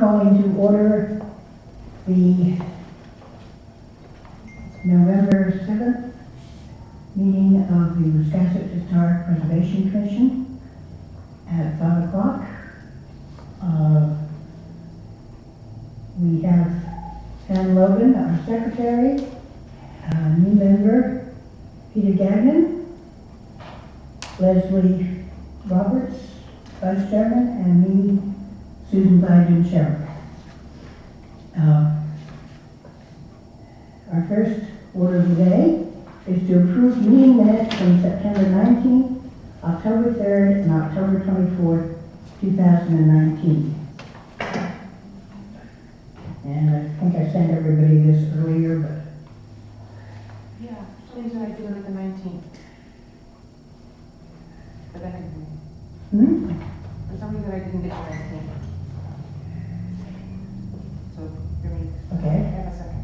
calling to order the November 7th meeting of the Wiscasset Historic Preservation Commission at 5 o'clock. We have Ann Logan, our secretary, new member Peter Gagnon, Leslie Roberts, vice chairman, and me, Susan Biden, chairman. Our first order of the day is to approve meeting minutes from September 19th, October 3rd, and October 24th, 2019. And I think I sent everybody this earlier, but... Yeah, for some reason I do it at the 19th. But that could be... For some reason I didn't get the 19th. So, give me... Okay. Have a second.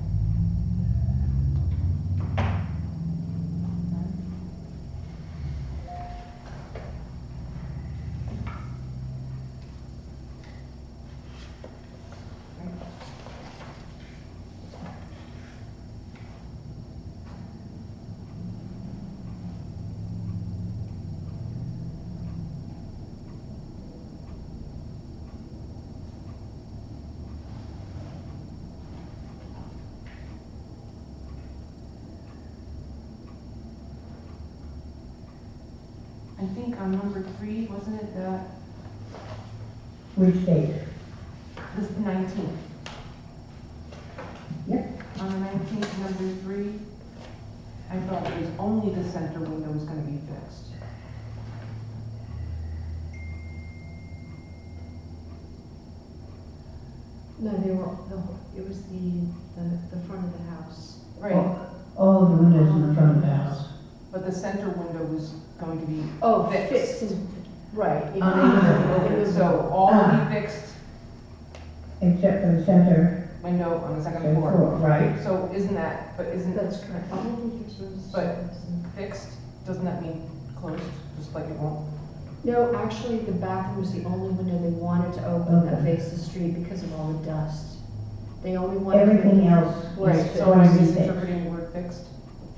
I think on number 3, wasn't it the Which date? 19th? Yep. On the 19th, number 3, I thought it was only the center window was going to be fixed. No, they were, it was the front of the house. Right, All of the windows in the front of the house. but the center window was going to be Oh, fixed. fixed is, right. It was- So all will be fixed Except for the center window on the second floor, floor. right? So isn't that, but isn't, That's correct. I don't think this was. But- fixed, doesn't that mean closed, just like it won't? No, actually, the bathroom was the only window they wanted to open that Okay. faced the street because of all the dust. They only wanted. Everything else Right, is So going I'm to be fixed. misinterpreting the word fixed?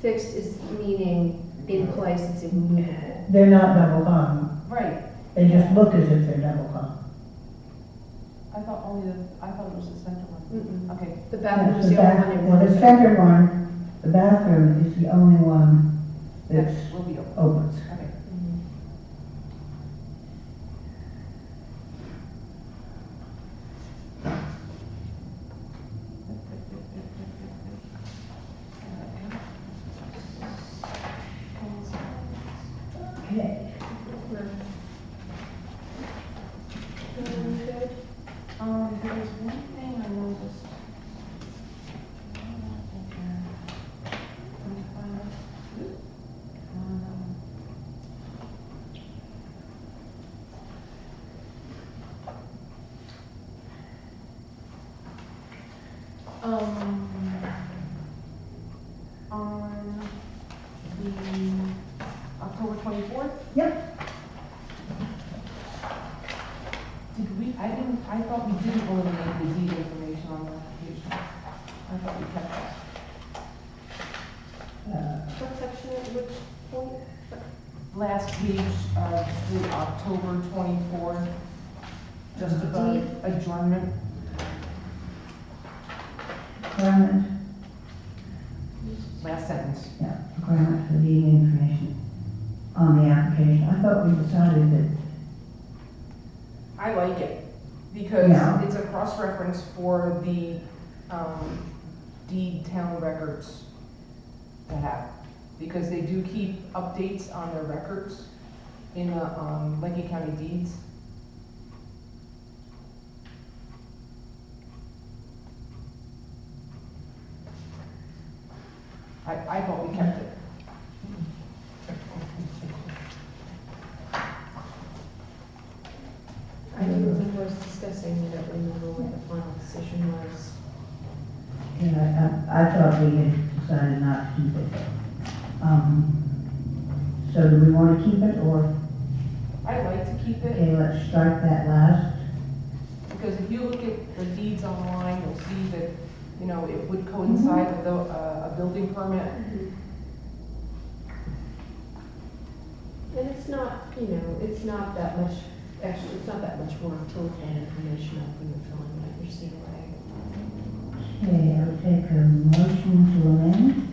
Fixed is meaning in place, it's immovable. They're not double hung. Right, They just look as if they're double hung. I thought it was the center one. Mm-mm. Okay, The bathroom was The the only one they bath- wanted. the center one, the bathroom is the only one that's that will be open. opens. Okay. Mhm. Okay. Good. There was one thing I noticed. Let me find it. On the October 24th, Yep. I thought we didn't eliminate the deed information on the application. I thought we kept that. What section, which point? Last page of the October 24th, just above Deed. adjournment. Requirement, Last sentence. yeah, requirement for the information on the application. I thought we decided that, I like it because Yeah. it's a cross-reference for the deed town records to have. Because they do keep updates on their records in the Lincoln County deeds. I thought we kept it. I don't remember us discussing, I don't remember what the final decision was. you know, I thought we had decided not to keep it. So do we want to keep it, or, I like to keep it, okay, let's strike that last. because if you look at the deeds online, you'll see that, you know, it would coincide with a building permit. And it's not, you know, it's not that much, actually, it's not that much more to look at information up when you're filling out your COA. Okay, I'll take a motion to amend.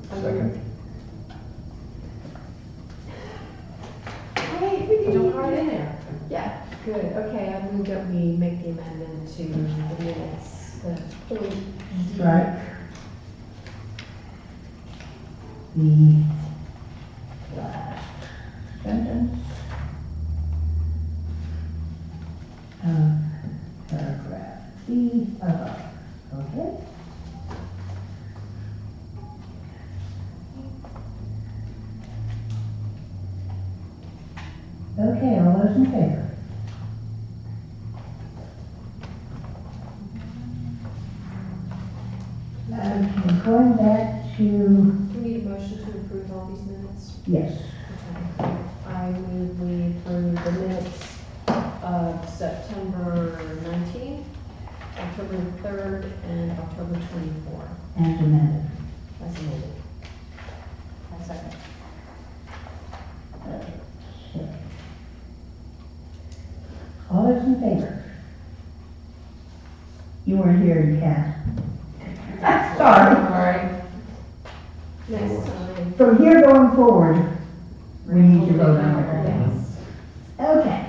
Second. Hey, we did Don't write in there. Yeah, good, okay, I move that we make the amendment to the minutes, the point D. Strike the last sentence of paragraph C above. Okay? Okay, all those in favor? Okay, going back to, Do we need a motion to approve all these minutes? yes, Okay. I move we approve the minutes of September 19th, October 3rd, and October 24th, as amended. as amended. I second. Okay. All those in favor? You weren't here, you can't. Sorry. Sorry. Next time. From here going forward, we need to vote on everything. Yes. Okay.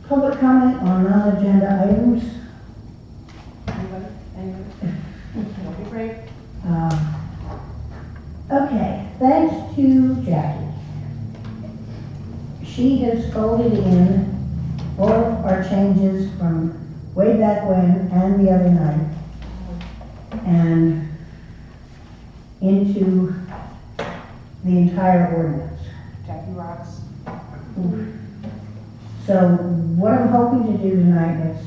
Public comment on non-agenda items. Anybody? Anybody? Don't be afraid. Okay, thanks to Jackie. She has folded in all of our changes from way back when and the other night and into the entire ordinance. Jackie rocks. So what I'm hoping to do tonight is,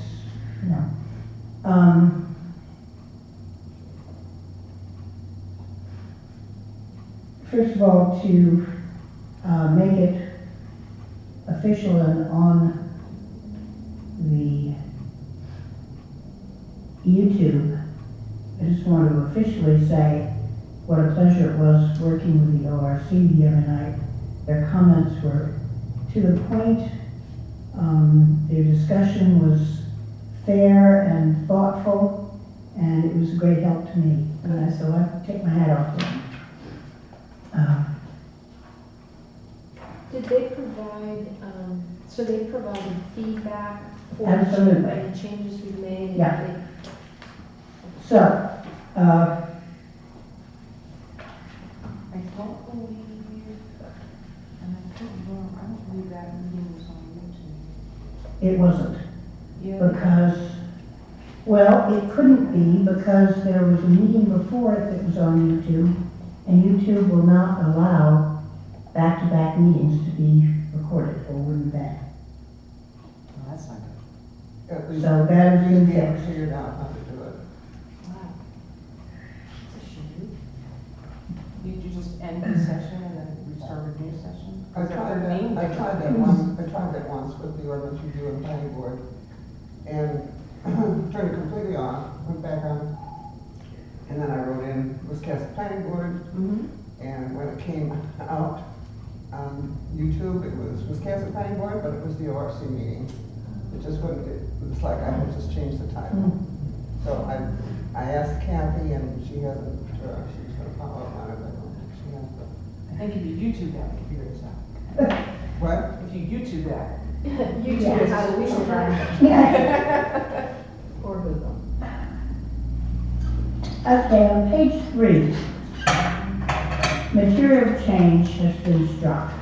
first of all, to make it official and on the YouTube, I just want to officially say what a pleasure it was working with the ORC the other night. Their comments were to the point. Their discussion was fair and thoughtful, and it was a great help to me. So I take my hat off to them. Did they provide, so they provided feedback for Absolutely. any changes we've made? and Yeah. they- So, I don't believe, and I could be wrong, I don't believe that meeting was on YouTube. it wasn't. Yeah. Because, well, it couldn't be because there was a meeting before it that was on YouTube, and YouTube will not allow back-to-back meetings to be recorded, or wouldn't that? Well, that's not good. At least So that has been we haven't fixed. figured out how to do it. Wow. It's a shame. Did you just end the session and then restart a new session? I tried that once with the ordinance review and planning board, and turned it completely off, went back on, and then I wrote in Wiscasset planning board, Mm-hmm. and when it came out on YouTube, it was Wiscasset planning board, but it was the ORC meeting. It just wouldn't, it was like I had just changed the title. So I asked Kathy, and she hasn't, she's gonna follow up on it, but I don't think she has, but. I think if you YouTube that, we'll figure this out. What? If you YouTube that. YouTube Yeah. is how we should run it. Yeah. Or Google. Okay, on page 3, material change has been struck.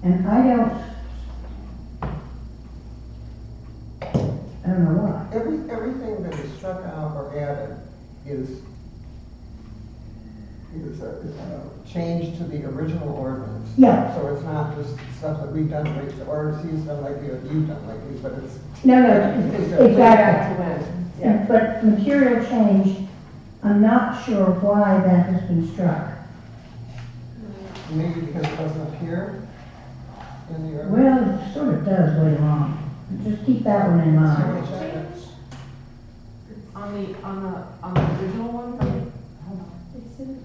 And I don't know why. Everything that is struck out or added is a change to the original ordinance. Yeah. So it's not just stuff that we've done lately, or he's done lately, or you've done lately, but it's. No, It's exactly. Back to when? Yeah. But material change, I'm not sure why that has been struck. maybe because it doesn't appear in the urban. Well, it sort of does later on. Just keep that one in mind. On the original one, hold on. It's in there.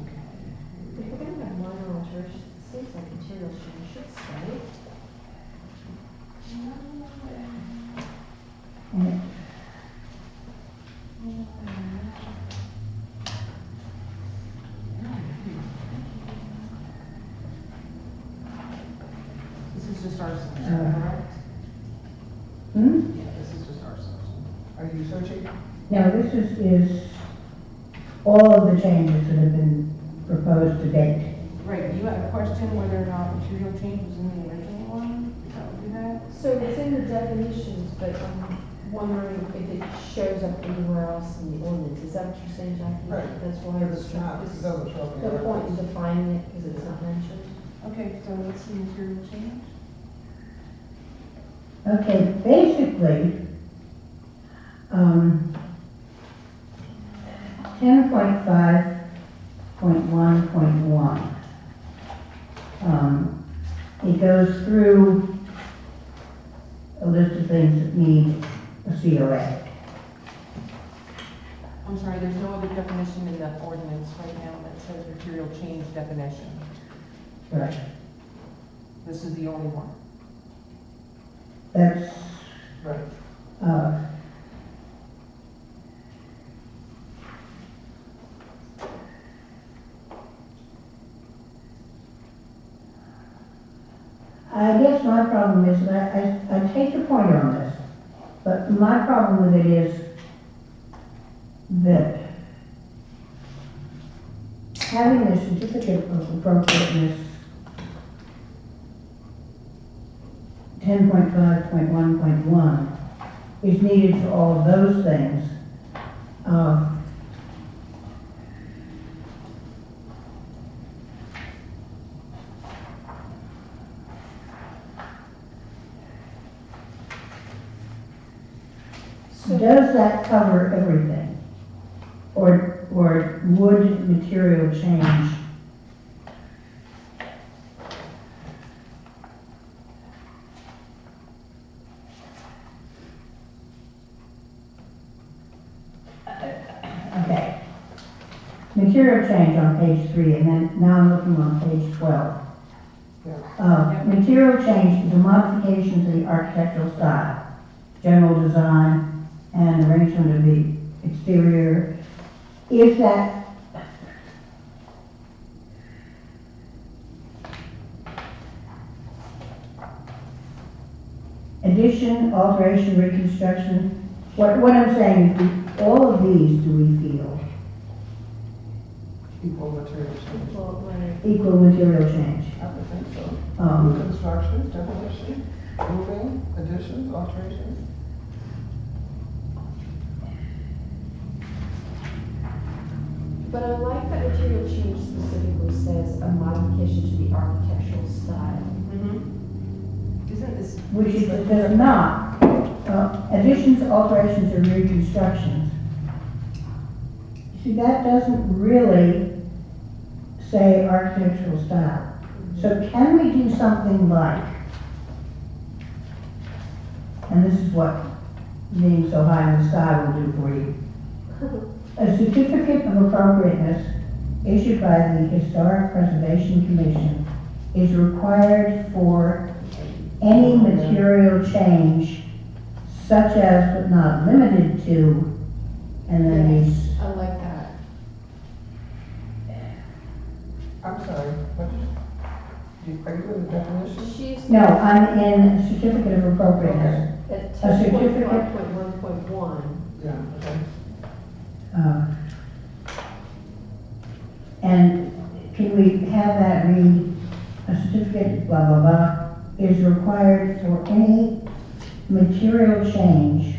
Okay. If we're gonna have minor alterations, it seems like material change should stay. And This is just our section, correct? Hmm? Yeah, this is just our section. Are you searching? Now, this is all of the changes that have been proposed to date. Right, you had a question whether or not material change was in the original one? Is that what you had? So it's in the definitions, but I'm wondering if it shows up anywhere else in the ordinance. Is that what you're saying, Jackie? Right. That's why Because it's it's not, it doesn't show up in the the point in ordinance. defining it, because it's not mentioned. Okay, so let's see material change. Okay, basically, 10.5.1.1. It goes through a list of things that need a COA. I'm sorry, there's no other definition in the ordinance right now that says material change definition. Right. This is the only one. That's, Right. uh, I guess my problem is that I take your point on this, but my problem with it is that having a certificate of appropriateness 10.5.1.1 is needed for all of those things. Does that cover everything? Or would material change? Okay. Material change on page 3, and then now I'm looking on page 12. Material change is a modification to the architectural style, general design, and arrangement of the exterior. If that addition, alteration, reconstruction, what I'm saying is, all of these, do we feel, Equal material change. Well, right. equal material change? I would think so. Um, Construction, demolition, moving, additions, alterations. But I like that material change specifically says a modification to the architectural style. Mm-hmm. Isn't this? Which it does not. Additions, alterations, or reconstructions. See, that doesn't really say architectural style. So can we do something like, and this is what being so high in the sky will do for you. A certificate of appropriateness issued by the Historic Preservation Commission is required for any material change such as but not limited to, and then these, I like that. I'm sorry, what are you in the definition? She's no, I'm in certificate of appropriateness. at A certificate. 10.5.1.1. Yeah, okay. And can we have that read, a certificate, blah, blah, blah, is required for any material change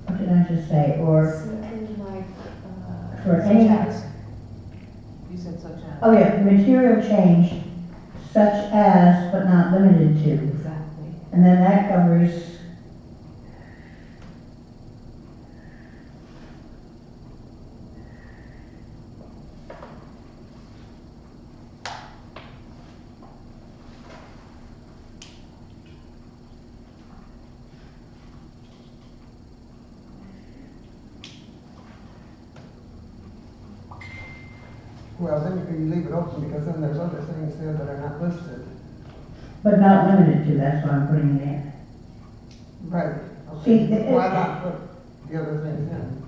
what did I just say, or Something like, for Such any, as. You said such as. oh yeah, right, material change such as, but not limited to. Exactly. And then that covers, Well, then you leave it open because then there's other things there that are not listed. but not limited to, that's why I'm putting it in. Right. See, Okay. Why not put the other things in?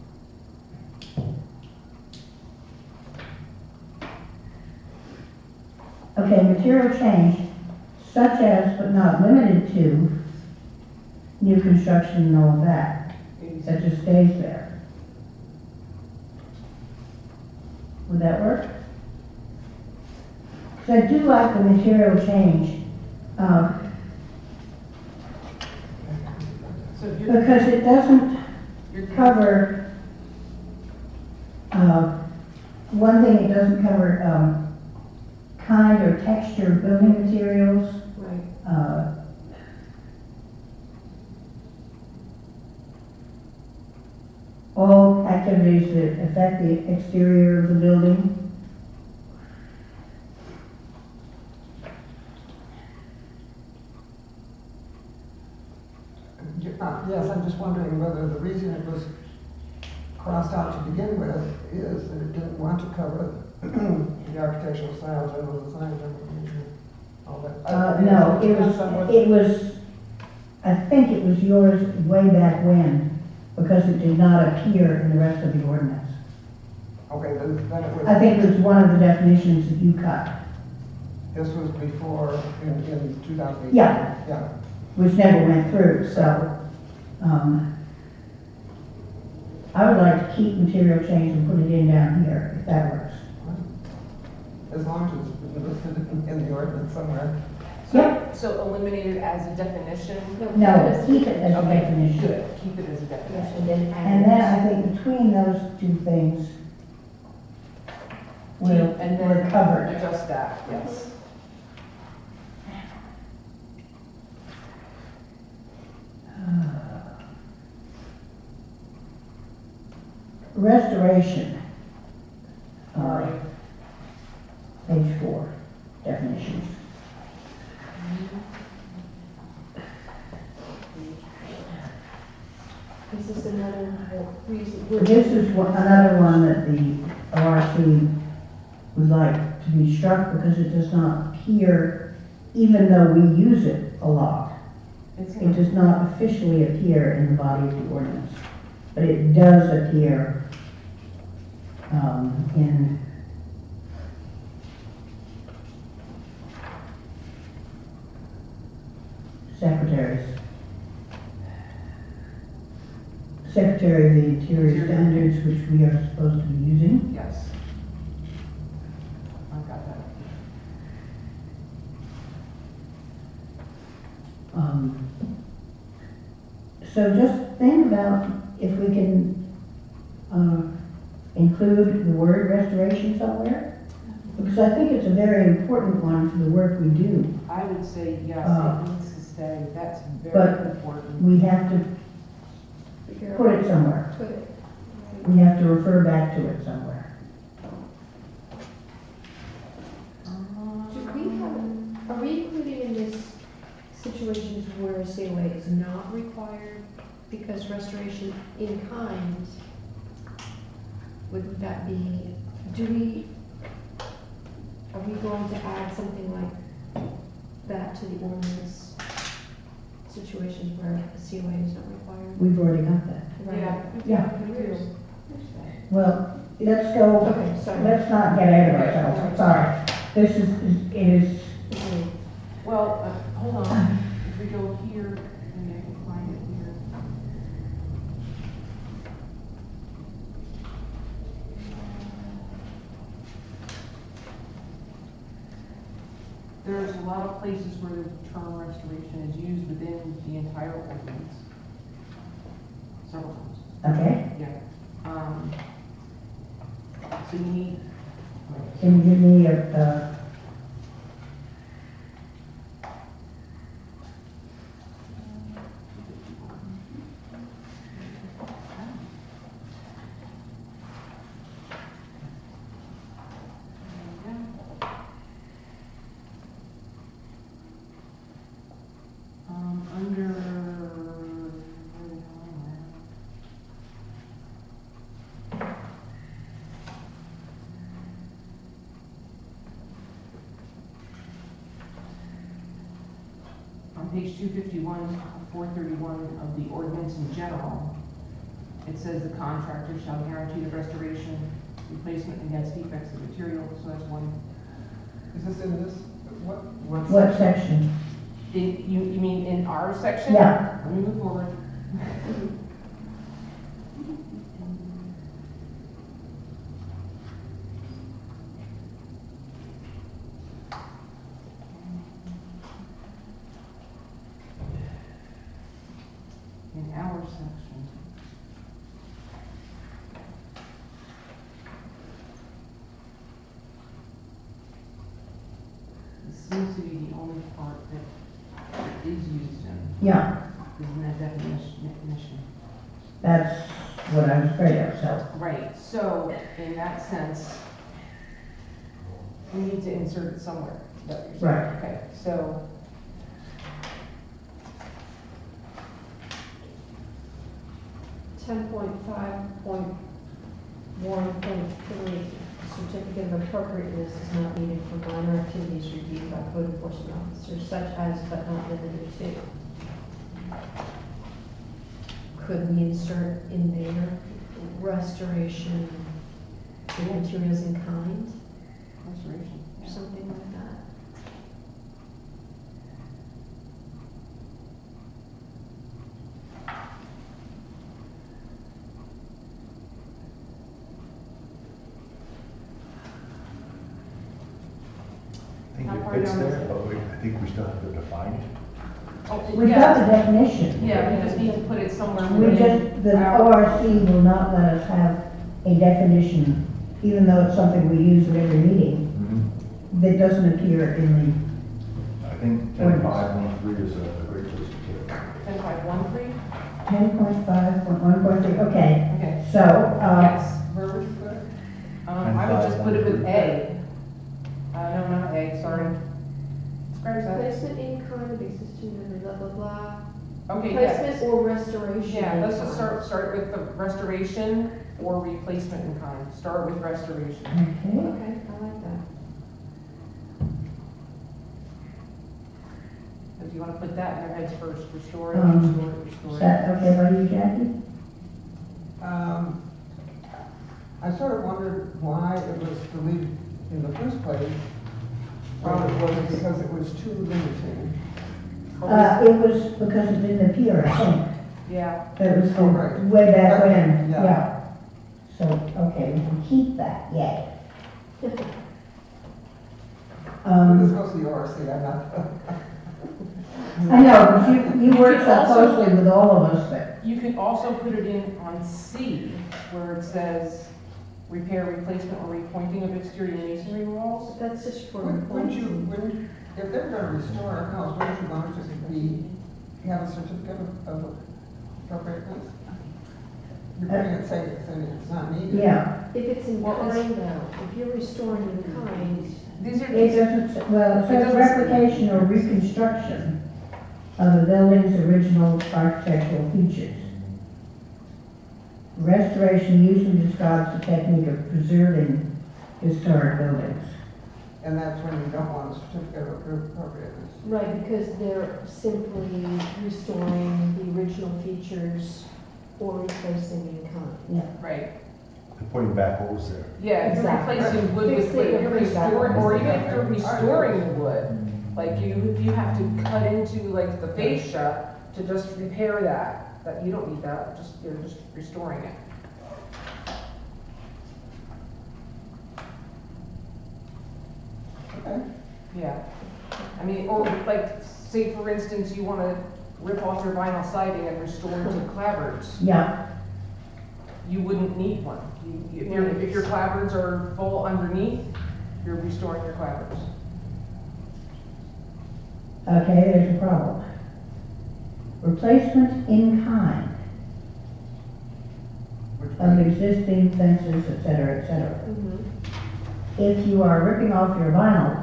Okay, material change such as, but not limited to, new construction and all of that. That just stays there. Would that work? Because I do like the material change, So if you're. because it doesn't you're- cover, one thing, it doesn't cover, kind or texture of building materials, Right. all activities that affect the exterior of the building. Yes, I'm just wondering whether the reason it was crossed out to begin with is that it didn't want to cover the architectural style, general design, general management, all that. No, it Depends on what- I think it was yours way back when, because it did not appear in the rest of the ordinance. Okay, then it was. I think it was one of the definitions that you cut, This was before, in 2008. Yeah. Yeah. which never went through, so, I would like to keep material change and put it in down here, if that works. As long as it's listed in the ordinance somewhere. Yep. So eliminate it as a definition? No, keep it as a Okay, definition. good, keep it as a Yes, definition. and then And then I think between those two things, we're And then covered. adjust that, yes. Restoration, Alright. page 4, definitions. Is this another reason? This is another one that the ORC would like to be struck because it does not appear, even though we use it a lot, It's it does not officially appear in the body of the ordinance. But it does appear in Secretary of the Interior Standards, which we are supposed to be using. Yes. I got that. So just think about if we can include the word restoration somewhere, because I think it's a very important one for the work we do. I would say yes, Uh, it needs to stay, that's but very important. We have to Figure out put it somewhere. Put it. We have to refer back to it somewhere. Do we have, are we including in this situations where a COA is not required because restoration in kind, would that be, are we going to add something like that to the ordinance? Situations where a COA is not required? We've already got that. Yeah. Yeah. We do. Well, let's go, Okay, sorry. let's not get ahead of ourselves, sorry. This is, Well, hold on, if we go here, and I can find it here. There's a lot of places where the term restoration is used within the entire ordinance. Several times, okay, yeah. So you need, can you give me a page 251, 431 of the ordinance in general, it says the contractor shall guarantee the restoration, replacement against defects of material, so that's one. Is this in this, what? What section? You mean in our section? Yeah. Let me move forward. In our section. This seems to be the only part that is used in, Yeah, is in that definition. that's what I was afraid of, so. Right, so in that sense, we need to insert it somewhere. Is that what you're saying? Right. Okay, so 10.5.1.3, certificate of appropriateness is not needed for minor activities reviewed by code enforcement officers, such as but not limited to. Could we insert in there restoration of materials in kind, restoration. or something like that? I think How it far fits down is there, it? but I think we still have to define it. Oh, We've got the yeah, definition. yeah, we just need to put it somewhere. We within just, the our- ORC will not let us have a definition, even though it's something we use at every meeting, that doesn't appear in I think 10.5.13 is a great place to put it. 10.13? the 10.5.1.3, okay. Okay, So, yes. Where would you put it? I would just put it with A. No, not A, sorry. Scratch that. Placement in kind of existing, blah, blah, blah. Okay, yes. Placement or restoration. Yeah, in let's just kind. start with the restoration or replacement in kind. Start with restoration. okay, Okay, I like that. If you want to put that in their heads first, restore, Um, restore, is restore. that okay by you, Jackie? I sort of wondered why it was deleted in the first place. Was it because it was too limiting? It was because it didn't appear, I think. Yeah, That was Oh, right. way back when, Yeah. yeah. So, okay, we can keep that, yay. This Um, goes to the ORC, I'm not. I know, but you work could so also- closely with all of us that, you could also put it in on C, where it says repair, replacement, or repointing of exterior masonry walls. That's just for. Wouldn't you, if they're gonna restore a house, wouldn't you want it to have a certificate of appropriateness? You're putting it, saying it's not needed. yeah. If it's in Well, it's- kind though, if you're restoring in kind, These are, It doesn't, well, it It says doesn't- replication or reconstruction of the building's original architectural features. Restoration usually describes the technique of preserving historic buildings. And that's when you don't want a certificate of appropriateness. right, because they're simply restoring the original features or replacing in kind. right, They're putting back what was there. yeah, if you're Exactly. replacing wood with Fixing wood, it if you're or putting back restoring, on. or even if you're restoring the wood, like you have to cut into like the fascia to just repair that you don't need that, you're just restoring it. Okay. Yeah, I mean, or like, say for instance, you wanna rip off your vinyl siding and restore it to clapboards, Yeah, you wouldn't need one. If your clapboards are full underneath, you're restoring your clapboards. okay, there's a problem. Replacement in kind Which of one? existing fences, et cetera, et cetera. Mhm. If you are ripping off your vinyl,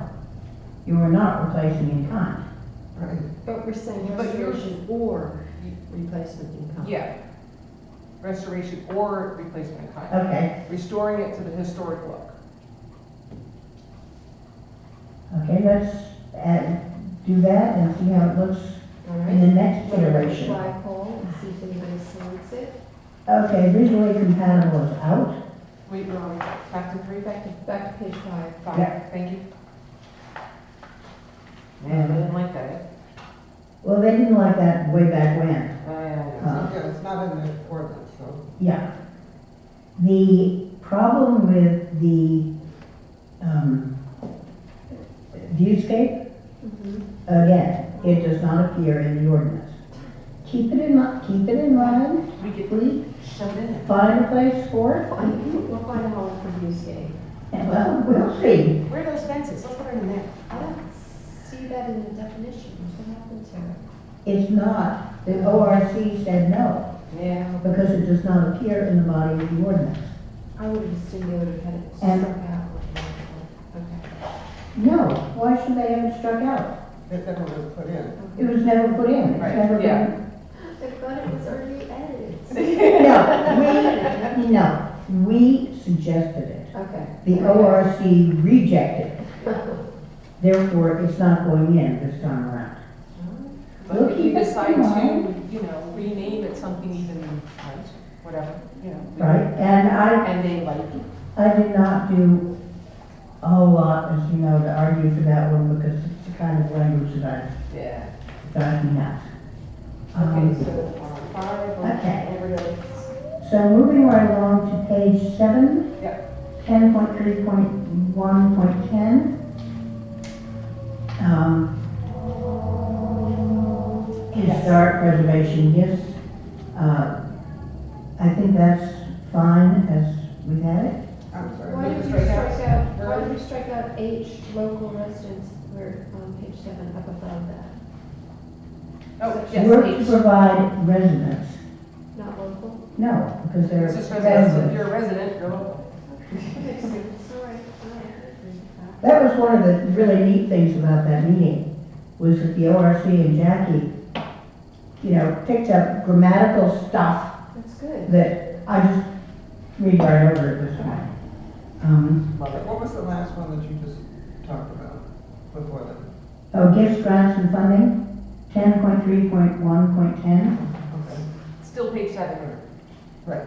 you are not replacing in kind. Right. But we're saying But you're- restoration or replacement in kind. Yeah. Restoration or replacement in kind. Okay, Restoring it to the historic look. okay, let's do that and see how it looks All right. in the next Look at the iteration. flagpole, see if anybody selects it. Okay, visually compatible is out. Wait, where are we? Back to three? Back to page 5. Five, Yeah. thank you. Man, they didn't like that. Well, they didn't like that way back when. Yeah. Yeah, it's not in the ordinance, so. Yeah. The problem with the viewscape, Mhm. again, it does not appear in the ordinance. Keep it in mind, We could please, shove it in there. find a place for it, We'll find a home for viewscape. and well, we'll see. Where are those fences? Let's put it in there. I don't see that in the definitions. What happened to it? It's not, the ORC said no, Yeah. because it does not appear in the body of the ordinance. I would have assumed they would have had it And- struck out. Okay. No, why should they have it struck out? It never was put in. It was never put in, it's Right, never yeah. been. I thought it was already edited. No, we suggested it. Okay. The ORC rejected it. Therefore, it's not going in this time around. We'll But if we keep it decide in to, mind. rename it something even, whatever, we Right, and And they like it. I did not do a whole lot, as you know, to argue for that one because it's the kind of language that Yeah. drives me nuts. Okay, so, 5, Okay. over to, So moving right along to page 7. Yeah. 10.3.1.10. Historic preservation gifts. I think that's fine as we had it. I'm sorry. Why did we Strike out. strike out, why did we strike out H, local residents, we're on page 7, up above that? oh, Work yes, to H. provide residents. Not local? No, because they're It's just residents, if residents. you're a resident, you're local. That makes sense. All right, I agree with that. That was one of the really neat things about that meeting, was that the ORC and Jackie, picked up grammatical stuff That's good. that I just read right over at this point. Love it. What was the last one that you just talked about before that? Oh, gifts, grants, and funding, 10.3.1.10. Okay. Still page 7, Right.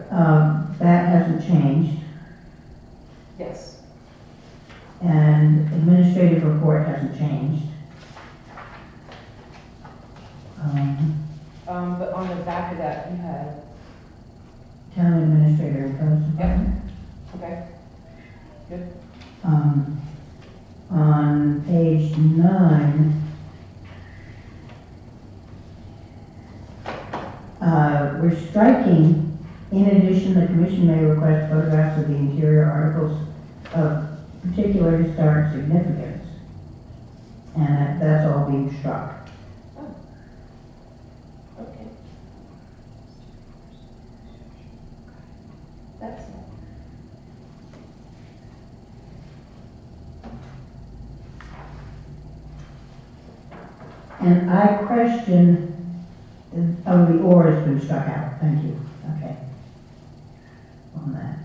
That hasn't changed, yes. and administrative report hasn't changed. But on the back of that, you had, Town administrator and codes department. okay, good. On page 9, we're striking, in addition, the commission may request photographs of the interior articles of particular historic significance. And that's all being struck. Okay. That's it. And I question, the or has been struck out, thank you, okay. On that.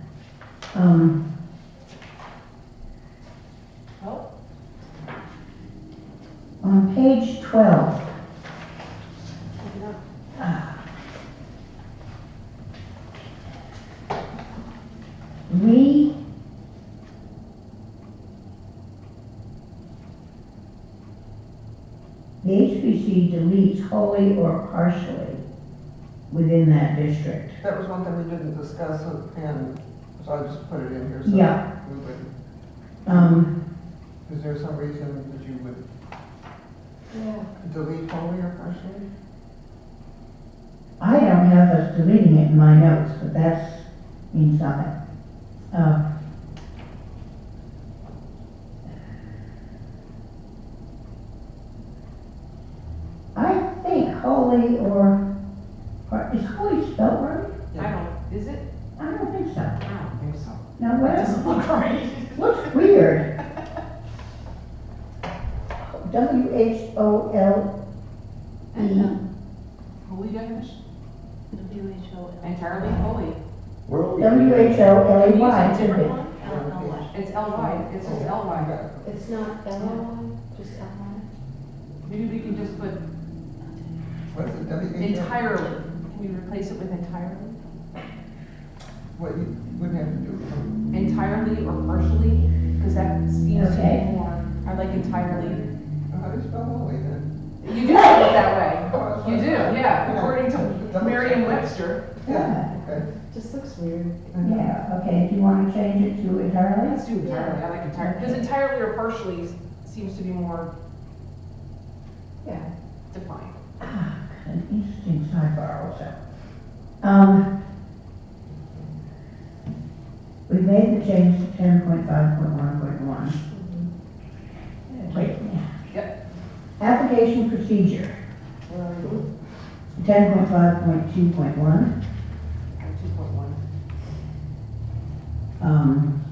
Oh, On page 12, look it up. we the HPC deletes wholly or partially within that district. That was one thing we didn't discuss, and so I just put it in here. So Yeah. we would, is there some reason that you would Yeah. delete wholly or partially? I don't have us deleting it in my notes, but that's means nothing. I think wholly is wholly spelled right? I don't, is it? I don't think so. I don't think so. No, That well, doesn't look right. looks weird. WHOLE. Holy definition? Entirely holy. Where are we? WHOLEY, Use a should be. different one? It's LY, it says LY. It's not LY, just LY? Maybe we can just put What's it, W-H-O? Entirely. Can we replace it with entirely? What you wouldn't have to do. Entirely or partially? Because that seems to Okay. be more, I like entirely. How do you spell Holy then? You do spell it that way. Oh, You do, yeah, according to Double check. Merriam-Webster. Yeah, okay. Just looks weird. Yeah, okay, do you want to change it to entirely? Let's do entirely, I like entirely, because entirely or partially seems to be more Yeah. defined. An interesting sidebar also. We made the change to 10.5.1.1. Wait, Yep. application procedure, 10.5.2.1. 2.1.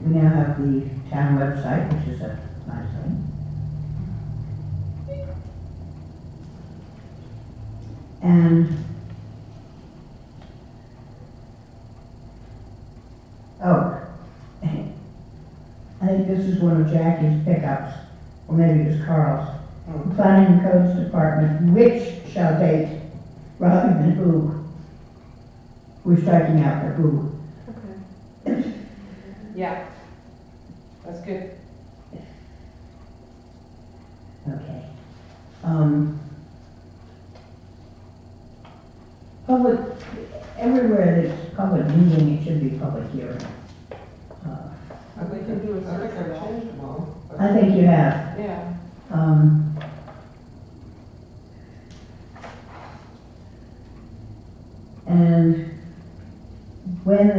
We now have the town website, which is a nice thing. And, oh, I think this is one of Jackie's pickups, or maybe it was Carl's. Hmm. Planning and Codes Department, which shall date, rather than who. We're striking out the who. Okay. Yeah. That's good. Okay. Public, everywhere there's public meeting, it should be public hearing. I think can do a I search think for I've that. changed them all. but- I think you have. Yeah. And when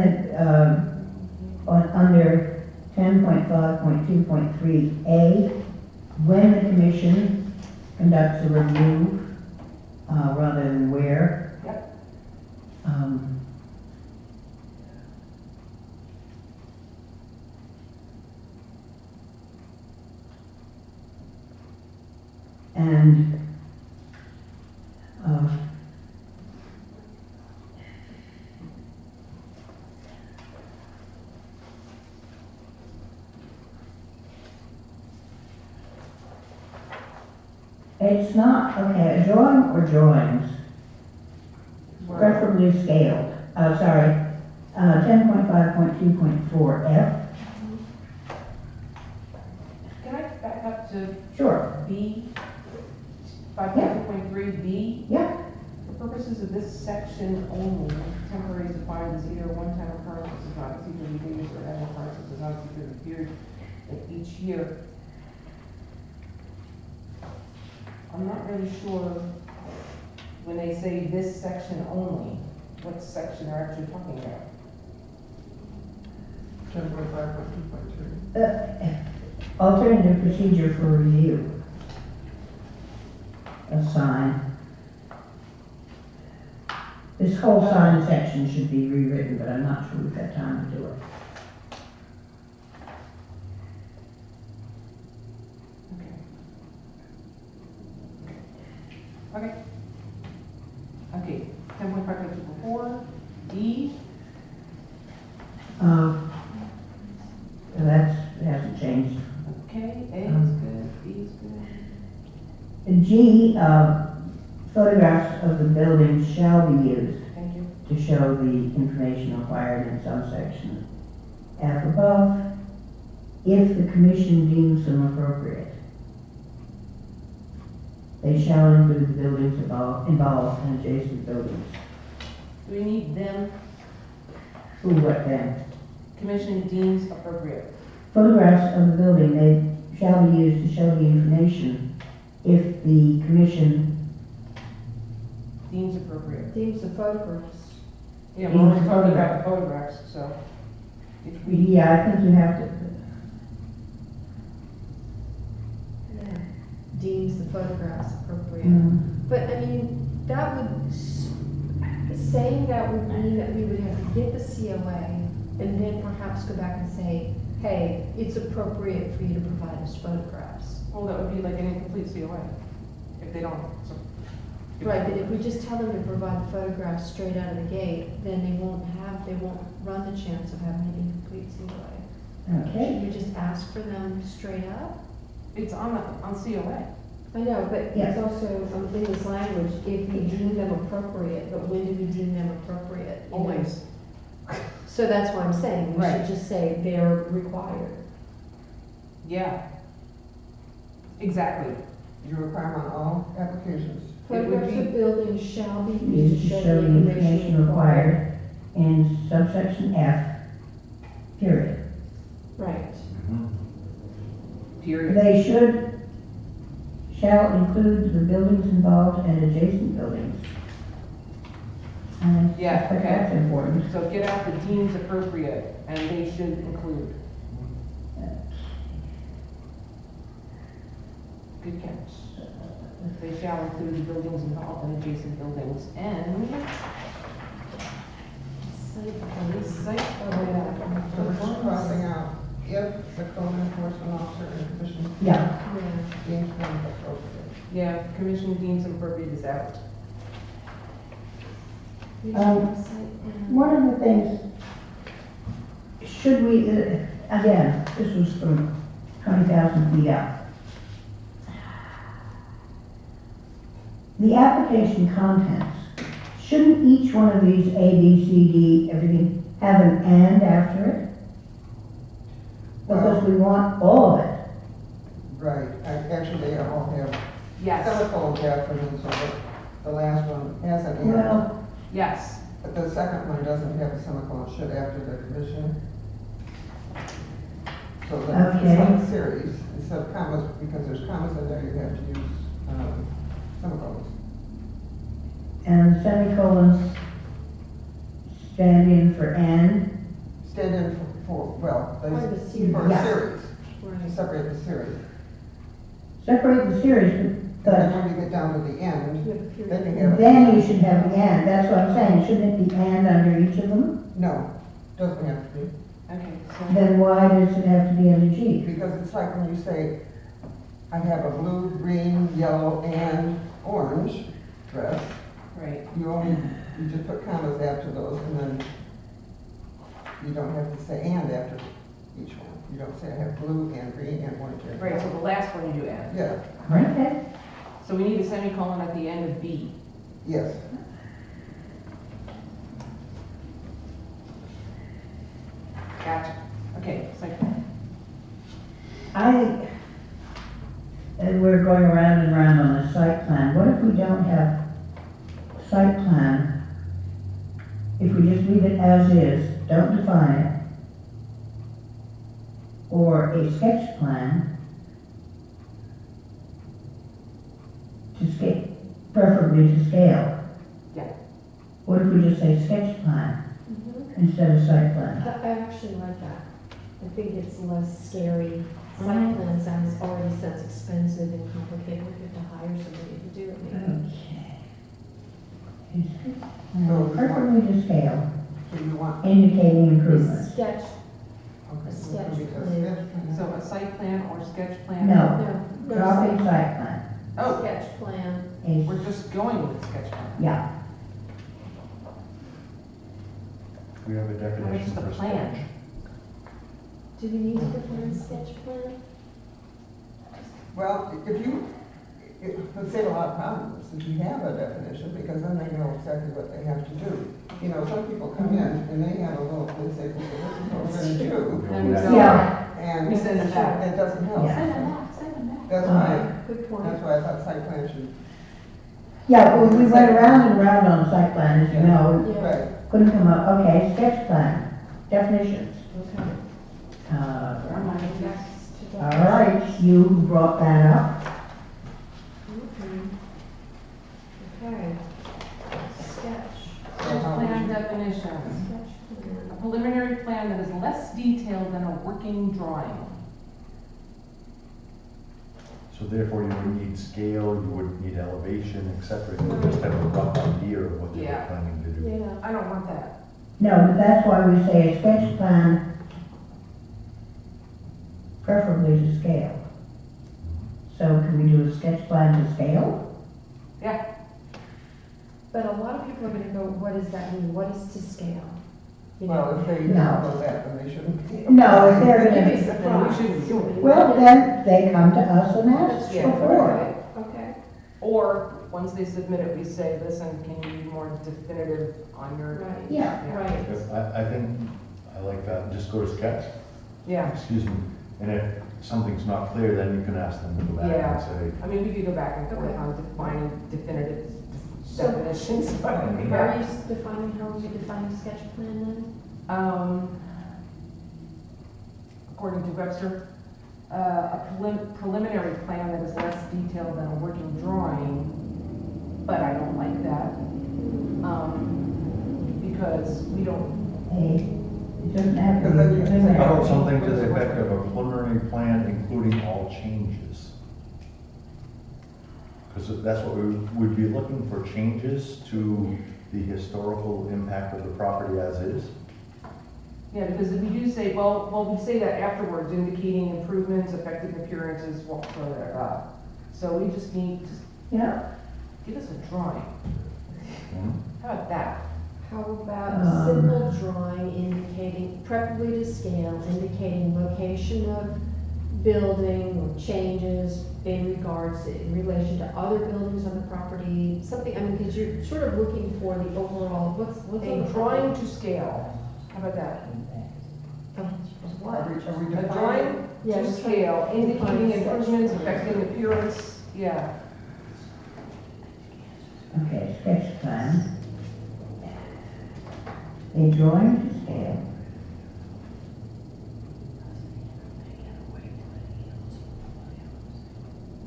under 10.5.2.3A, when the commission conducts a review, rather than where. Yep. And, it's not, okay, a drawing or drawings, preferably scaled, 10.5.2.4F, Can I back up to sure, B, 5.2.3B? yeah, For purposes of this section only, temporary is defined as either a one-time occurrence that does not exceed 30 days or an annual occurrence that does not exceed 30 periods in each year. I'm not really sure when they say this section only, what section they're actually talking about. 10.5.2.3. alternative procedure for review. A sign. This whole sign section should be rewritten, but I'm not sure we've got time to do it. Okay. Okay, 10.5.2.4, D, That hasn't changed. okay, A is good, B is good. G, photographs of the buildings shall be used Thank you. to show the information required in some sections. F above, if the commission deems them appropriate. They shall include the buildings involved and adjacent buildings. Do we need them? Who, what then? Commission deems appropriate. Photographs of the building, they shall be used to show the information if the commission, Deems appropriate. Deems the photographs. Yeah, we're only talking about the photographs, so. If we, yeah, I think you have to, Yeah. Deems the photographs appropriate. But I mean, that would, saying that would mean that we would have to get the COA and then perhaps go back and say, hey, it's appropriate for you to provide us photographs. well, that would be like an incomplete COA, if they don't, so. Right, but if we just tell them to provide the photographs straight out of the gate, then they won't run the chance of having an incomplete COA. okay. Should we just ask for them straight up? It's on COA. I know, but Yes. it's also in this language, if we deem them appropriate, but when do we deem them appropriate? you know? Always. So that's what I'm saying, we should Right. just say they're required. Yeah. Exactly. You require on all applications. It would Photographs be- of buildings shall be Used used to show the information required in subsection F, period. Right. Period. They shall include the buildings involved and adjacent buildings. And I Yeah, suspect okay. that's important. So get out the deems appropriate, and they should include. Good catch. They shall include the buildings involved and adjacent buildings and site. So we're just crossing out if the code enforcement officer in position Yeah, Yeah. deems them appropriate. Yeah, commission deems appropriate is out. one of the things, should we, again, this was from 20,000 feet up. The application contents, shouldn't each one of these A, B, C, D, everything, have an and after it? Because we want all of it. Right, actually, they all have Yes, semicolons after them, so the last one has an and. Well, yes. But the second one doesn't have a semicolon, should after the commission. So that it's Okay. like series, instead of commas, because there's commas in there, you have to use semicolons. and semicolons stand in for and. Stand in well, Or the they, series. for a Yeah. series, Right. separate the series. Separate the series, Then but when you get down to the end, You have a period. then you have. then you should have the and, that's what I'm saying, shouldn't it be and under each of them? No, doesn't have to be, Okay, so, Then why does it have to be under G? because it's like when you say, I have a blue, green, yellow, and orange dress, right, you just put commas after those, and then you don't have to say and after each one. You don't say I have blue and green and orange and. right, so the last one you do add. Yeah, Okay. So we need a semicolon at the end of B. yes. Gotcha. Okay, site And we're going around and around on the site plan, what if we don't have site plan? If we just leave it as is, don't define it, or a sketch plan to scale, preferably to scale. Yeah. What if we just say sketch plan Mhm. instead of site plan? I actually like that. I think it's less scary. Site Right. plan already sounds expensive and complicated. We have to hire somebody to do it maybe. Okay. Preferably to scale, So you want, indicating improvements. Sketch, okay. A so sketch it's gonna be plan. a sketch plan. So a site plan or sketch plan? No, no, dropping no, site plan. Oh, sketch plan. we're just going with sketch plan. Yeah, We have a What definition is the for plan? sketch. Do we need to define sketch plan? Well, it would save a lot of problems if you have a definition, because then they know exactly what they have to do. You know, some people come in and they have a little, they say, this is what we're gonna do, And we Yeah. go, yeah, and We send it back. it doesn't help. Yeah. That's why, Good point. that's why I thought site plan should, yeah, well, we went around and around on site plan, as you know, Yeah. right. couldn't come up, okay, sketch plan, definitions. Okay. Next to All right, you brought that up. Mhm. Okay. Sketch. sketch plan definitions. Sketch A plan. preliminary plan that is less detailed than a working drawing. So therefore, you would need scale, you would need elevation, et cetera. You would just have a rough idea of what they were Yeah. planning to do. Yeah. I don't want that. No, but that's why we say a sketch plan, preferably to scale. So can we do a sketch plan to scale? Yeah, But a lot of people are gonna go, what does that mean? What is to scale? you Well, know. if they No. know that, then they shouldn't be. No, if they're You'd be gonna, surprised. Then we should- well, then they come to us and ask Yeah. before. Right, okay. Or, once they submit it, we say, listen, can you be more definitive on your? Right. Yeah. Right. I think, I like that, just go to sketch, Yeah, excuse me, and if something's not clear, then you can ask them to go back Yeah. and say, I mean, we could go back and forth Okay. on defining definitive So- definitions, but, How are yeah. you defining, how are you defining sketch plan then? According to Webster, a preliminary plan that is less detailed than a working drawing, but I don't like that. Because we don't, Hey, it doesn't have to Because then be you- preliminary. how about something to the effect of a preliminary plan including all changes? Because that's what we would be looking for, changes to the historical impact of the property as is. yeah, because if we do say, well, we say that afterwards, indicating improvements, affecting appearances, blah, blah, blah, blah. So we just need to Yeah, give us a drawing. Hmm? How about that? How about a simple drawing indicating, preferably to scale, indicating location of building or changes in regards, in relation to other buildings on the property, something, I mean, because you're sort of looking for the overall, what's on A the drawing to scale. How about that? What? Are we A defining? drawing Yeah, to we're scale, trying to define indicating sketch improvements, plan. affecting appearance, yeah. okay, sketch plan. A drawing to scale.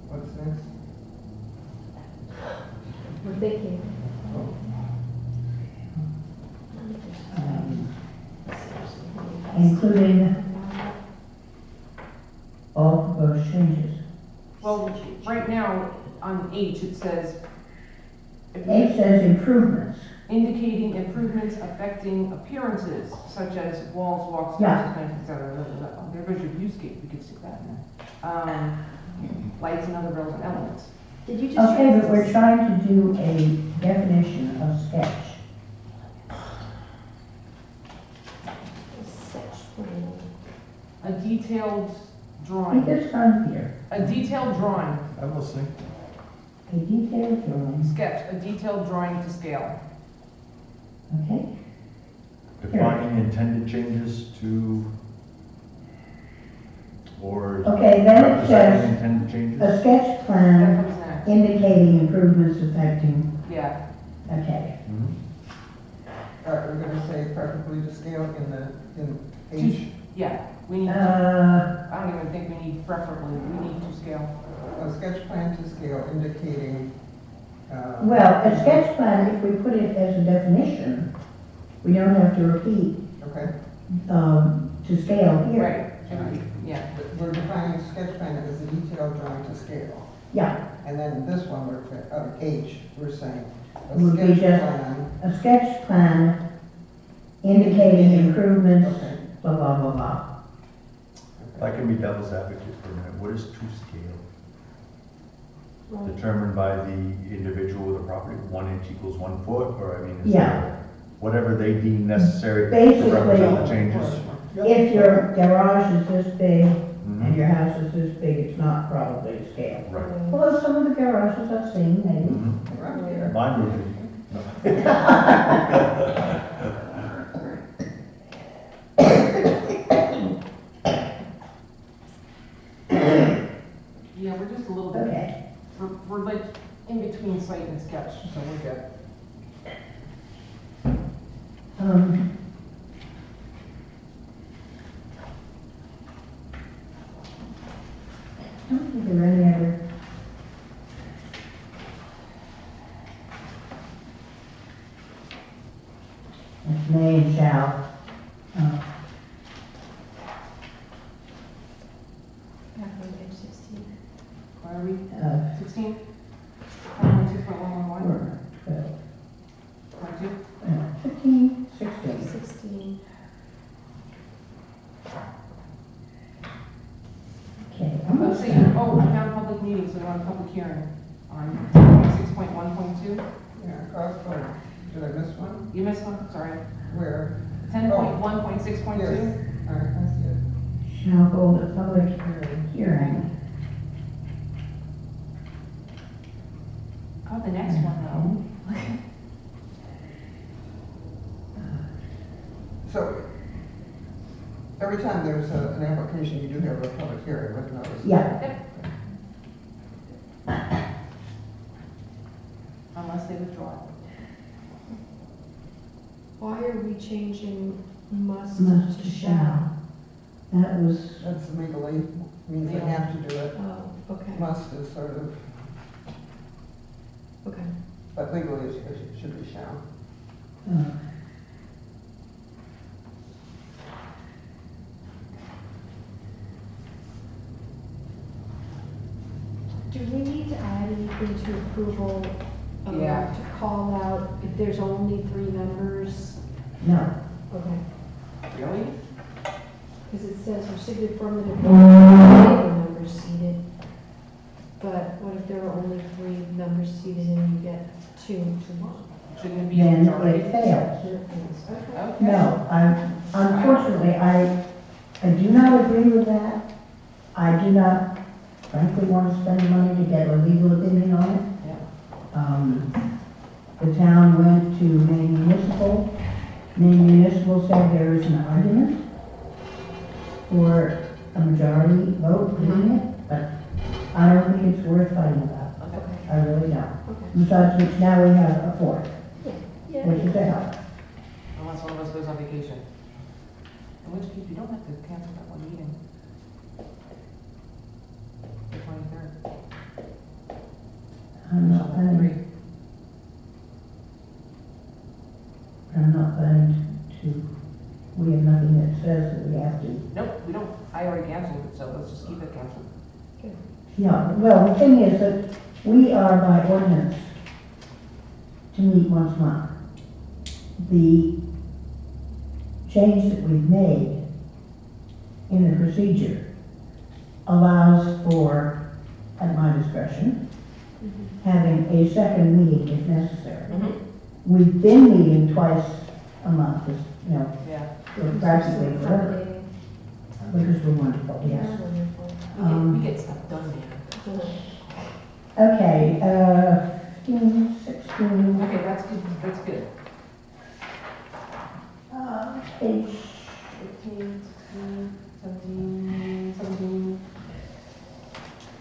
What's next? We're thinking. um, Including all proposed changes. Well, right now, on H, it says. H says improvements. Indicating improvements affecting appearances, such as walls, walks, Yeah. terraces, et cetera. There goes your viewscape, we could stick that in there. Lights and other relevant elements. Did you just? Okay, but we're trying to do a definition of sketch. Sketch plan. A detailed Keep drawing, this on here. a detailed drawing, I'm listening. A detailed drawing, sketch, a detailed drawing to scale. okay? Defining intended changes to, or Okay, then it representing says intended changes. a sketch That plan comes next. indicating improvements affecting, Yeah, okay. Mhm. We're gonna say preferably to scale in H, yeah, we need, Uh, I don't even think we need preferably, we need to scale. a sketch plan to scale indicating, well, a sketch plan, if we put it as a definition, we don't have to repeat, okay, to scale here. Right, every- yeah, we're defining sketch plan as a detailed drawing to scale. Yeah, And then this one, H, we're saying, a Would be sketch just- plan, a sketch plan indicating improvements, okay. blah, blah, blah, blah. If I can be devil's advocate for a minute, what is to scale? Determined by the individual with the property, 1 inch equals 1 foot, or I mean, is Yeah. there, whatever they deem necessary to Basically- represent the changes? If your garage is this big Mhm. and your house is this big, it's not probably to scale. Right. Although some of the garages I've seen, maybe. Mhm. Around here. Mine would be. No. yeah, we're just a little bit, Okay, we're like in between site and sketch, so we're good. um, I don't think there are any other. It's may and shall. Back on page 16. Where are we? 16? 6.111? Or 12, 22? 15, 16. 16. Okay, Let's almost see, done. oh, town public meeting, so we're on public hearing on 6.1.2. Yeah, crossroad, did I miss one? You missed one, sorry. Where? 10.1.6.2? Yes, all right, I see it. Shall hold a public hearing. Oh, the next one though. So, every time there's an application, you do have a public hearing with notice. Yeah, Unless they withdraw it. Why are we changing must must to to shall? shall. That was, That's legally, means they have to do it. Oh, okay, Must is sort of, okay. but legally it should be shall. uh, Do we need to add anything to approval? Yeah. To call out if there's only 3 members? no. Okay. Really? Because it says received affirmative vote, members seated. But what if there are only 3 members seated and you get 2 to 1? Shouldn't it be a Then majority? it fails. Okay. Okay. No, unfortunately, I do not agree with that. I do not frankly want to spend money to get a legal opinion on it. Yeah. The town went to Maine Municipal. Maine Municipal said there is an argument for a majority vote in it, but I don't think it's worth fighting about. Okay. I really don't. Okay. Besides which, now we have a fourth, Yeah. which is a help. Unless one of us goes on vacation. In which case, you don't have to cancel that one meeting. The 23rd. I'm not planning, we have nothing that says that we have to. Nope, we don't. I already canceled it, so let's just keep it canceled. Yeah, well, the thing is that we are by ordinance to meet once a month. The change that we've made in the procedure allows for, at my discretion, having a second meeting if necessary. We've been meeting twice a month, you know, Yeah. practically forever, because we're wonderful, yes. We get stuff done, man. Okay, 15, 16, Okay, that's good. That's good. page 15, 16, 17, 17.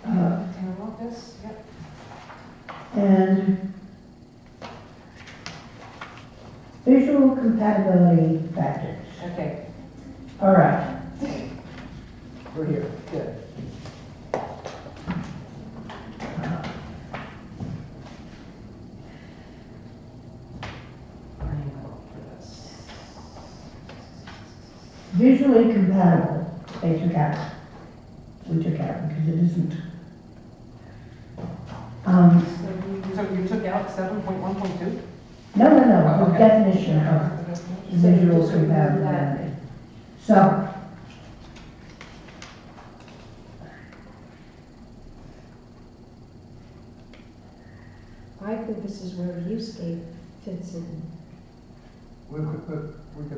Uh, Town office, yep. and visual compatibility factors. Okay, All right, we're here. Good. I am going for this. visually compatible, they took out. We took out because it isn't. So you took out 7.1.2? No, Oh, the okay. definition of So you visual just remove that. compatibility. So, I think this is where viewscape fits in. We could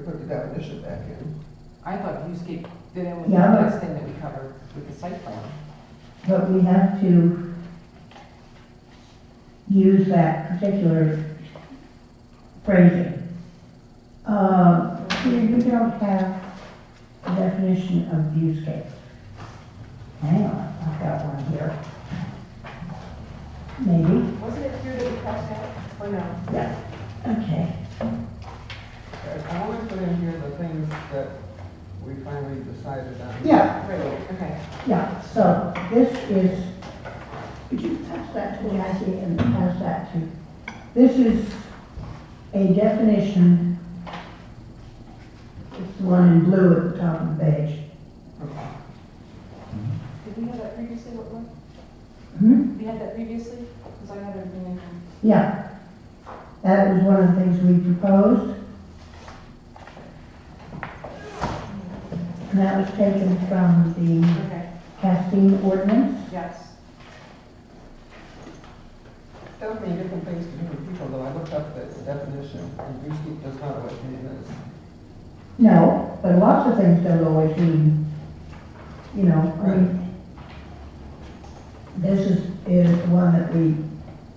put the definition back in. I thought Viewscape fit in with the Yeah, but- last thing that we covered with the site plan. but we have to use that particular phrasing. We don't have a definition of viewscape. Hang on, I've got one here. Maybe, Wasn't it here that we crossed out? Or no? yeah, okay. I want to put in here the things that we finally decided on. Yeah, Right, okay. yeah, so this is, would you pass that to Jackie and pass that to, this is a definition, it's the one in blue at the top of the page. Did we have that previously, what one? Hmm? We had that previously? Because I have everything in. Yeah, that was one of the things we proposed. And that was taken from the Okay, Castine ordinance. yes. That would mean different things to different people, though I looked up the definition, and viewscape does not know what it is. No, but lots of things don't always mean, you know, I mean, this is one that we,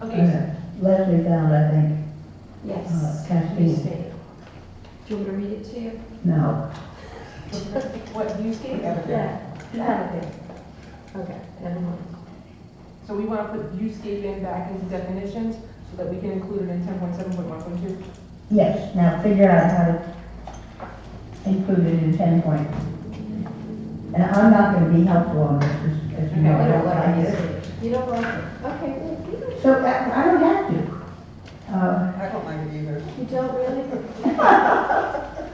Okay, Leslie found, I think, Yes. Cascade. Viewscape. Do you want me to read it to you? no. what, viewscape? Yeah. Okay, never mind. So we wanna put viewscape in back into definitions so that we can include it in 10.7.1.2? Yes, now figure out how to include it in 10 point. And I'm not gonna be helpful on this, as you know. Okay. I don't I like guess. it. You don't like it? Okay, well, you don't. So I don't have to. I don't like it either. You don't really?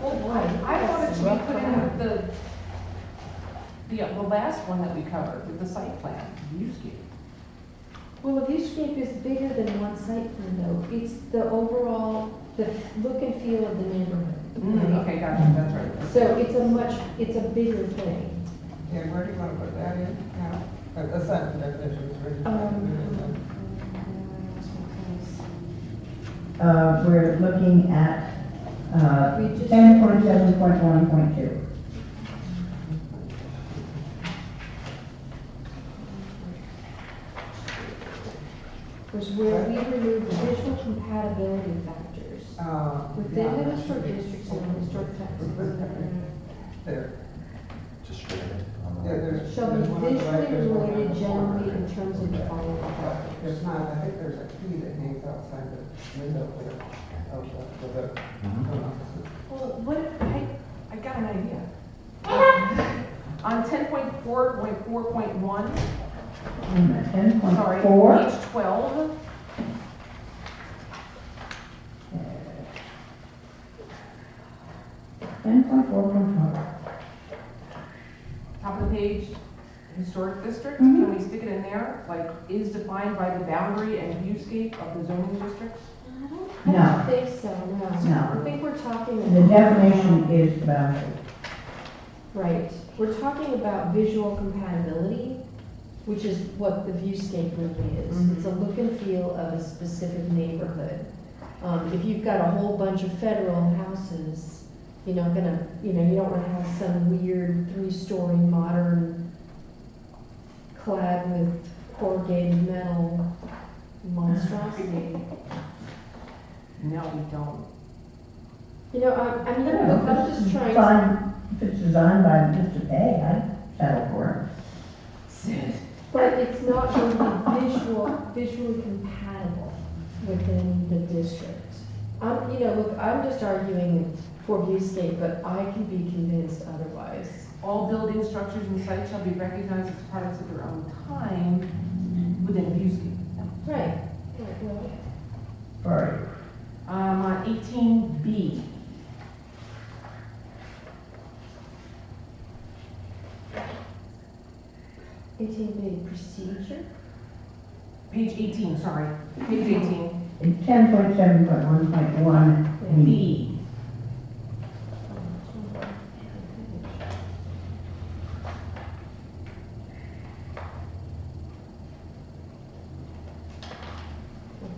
Well, I wanted to be put in with the last one that we covered, with the site plan, viewscape. Well, a viewscape is bigger than one site plan though. It's the overall, the look and feel of the neighborhood. right? Okay, gotcha, that's right. So it's a bigger thing. Yeah, where do you want to put that in now? Aside from definitions, where do you want to put it in? We're looking at, We just- 10.7.1.2. Was where we removed visual compatibility factors within the Yeah. historic districts and the historic taxes. There. Just straight it on the. Yeah, there's. Shall be there's one on the right, visually there's one on related the generally corner. in terms of the following factors. There's not, I think there's a key that hangs outside the window there of the Mhm. code offices. Well, what, I got an idea. On 10.4.4.1, sorry, 10.4. page 12, Ten point four point four. top of the page, historic district, Mhm. can we stick it in there? Like, is defined by the boundary and viewscape of the zoning districts? I No. don't think so, no. No. I think we're talking. The definition is the boundary. Right, we're talking about visual compatibility, which is what the viewscape really is. Mhm. It's a look and feel of a specific neighborhood. If you've got a whole bunch of federal houses, you don't wanna have some weird three-story modern clad with corrugated metal monstrosity. No, we don't. I mean, look, I'm just trying to. Fine, if it's designed by Mr. Pay, I'd settle for But it's not going to be visually compatible within the district. I'm just arguing for viewscape, but I can be convinced otherwise. All building structures and sites shall be recognized as products of their own time within viewscape. Right. Well, it. For, On 18B, 18B procedure? page 18, sorry, page 18, in 10.7.1.1 B. B.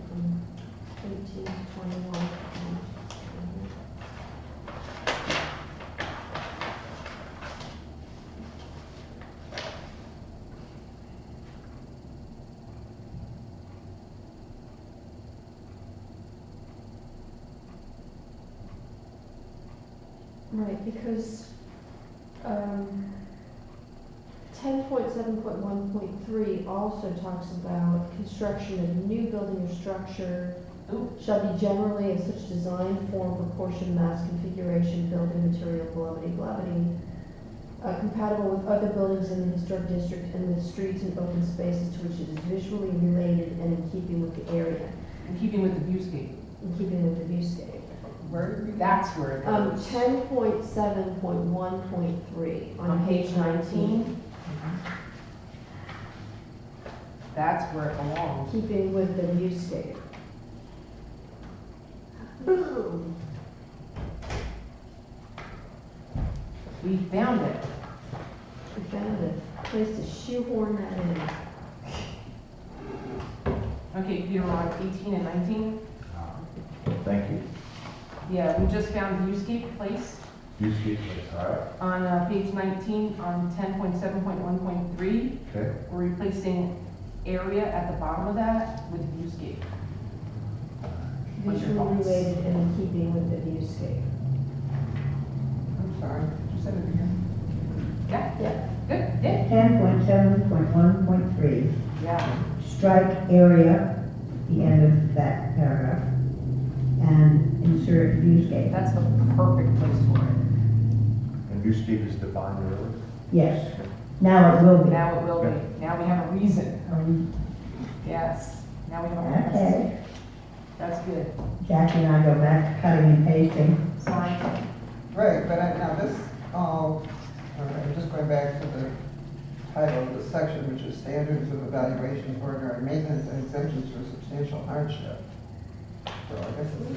From 18 to 21. Right, because 10.7.1.3 also talks about construction of new building or structure Ooh. shall be generally of such design, form, proportion, mass, configuration, building material, blah, compatible with other buildings in the historic district and with streets and open spaces to which it is visually related and in keeping with the area, In keeping with the viewscape. in keeping with the viewscape. Where did we? That's where it goes. 10.7.1.3 on page 19, That's where it belongs. keeping with the viewscape. Boom. We found it. We found a place to shoehorn that in. Okay, Peter, we're on 18 and 19. Thank you. Yeah, we just found viewscape place. Viewscape, all right, On page 19, on 10.7.1.3, okay. we're replacing area at the bottom of that with viewscape. What's your Visually thoughts? related and in keeping with the viewscape. I'm sorry, did you say it again? Yeah, Yeah. good, yeah. 10.7.1.3, Yeah. strike area, the end of that paragraph, and insert viewscape. That's the perfect place for it. And viewscape is defined earlier? Yes, now it will be. Now it will be. Now we have a reason. Yes. Now we have a purpose. Okay, That's good. Jackie and I go back to cutting and pasting. Sorry. Right, but now this, all right, I'm just going back to the title of the section, which is Standards of Evaluation of Ordinary Maintenance and Exemptions for Substantial Hardship. So I guess it's,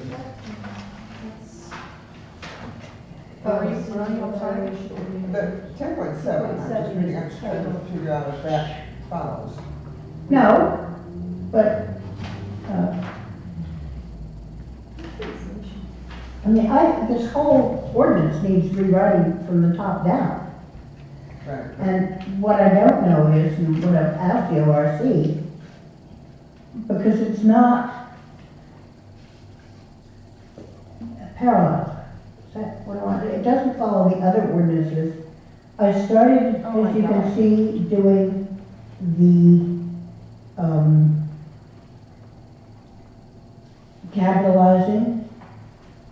Where are you? Where are you? I'm sorry. the 10.7, I'm just reading, I'm trying to figure out if that follows. No, but, I mean, this whole ordinance needs rewriting from the top down. Right. And what I don't know is, and what I've asked the ORC, because it's not parallel. Is that what I want? It doesn't follow the other ordinances. I started, Oh my as you can God. see, doing the, capitalizing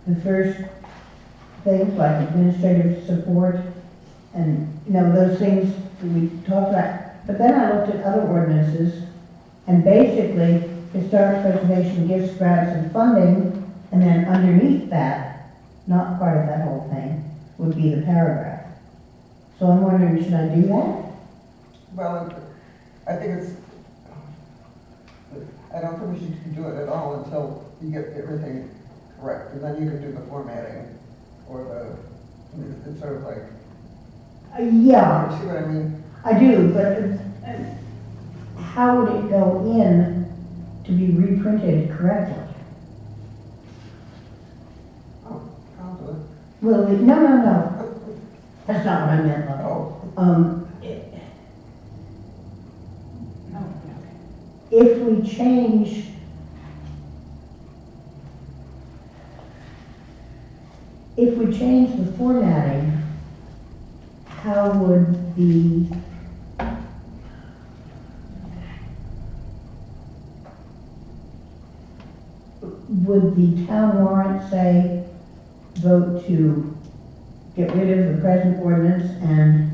the first things like administrative support and, those things that we talked about. But then I looked at other ordinances, and basically, historic preservation gives grants and funding, and then underneath that, not part of that whole thing, would be the paragraph. So I'm wondering, should I do that? Well, I think it's, I don't think we should do it at all until you get everything correct, and then you can do the formatting, or it's sort of like, Yeah, you see what I mean? I do, but how would it go in to be reprinted correctly? Oh, I'll do it. Well, no, that's not what I meant, love. Oh, Oh, yeah, okay. If we change the formatting, how would the town warrant say, vote to get rid of the present ordinance and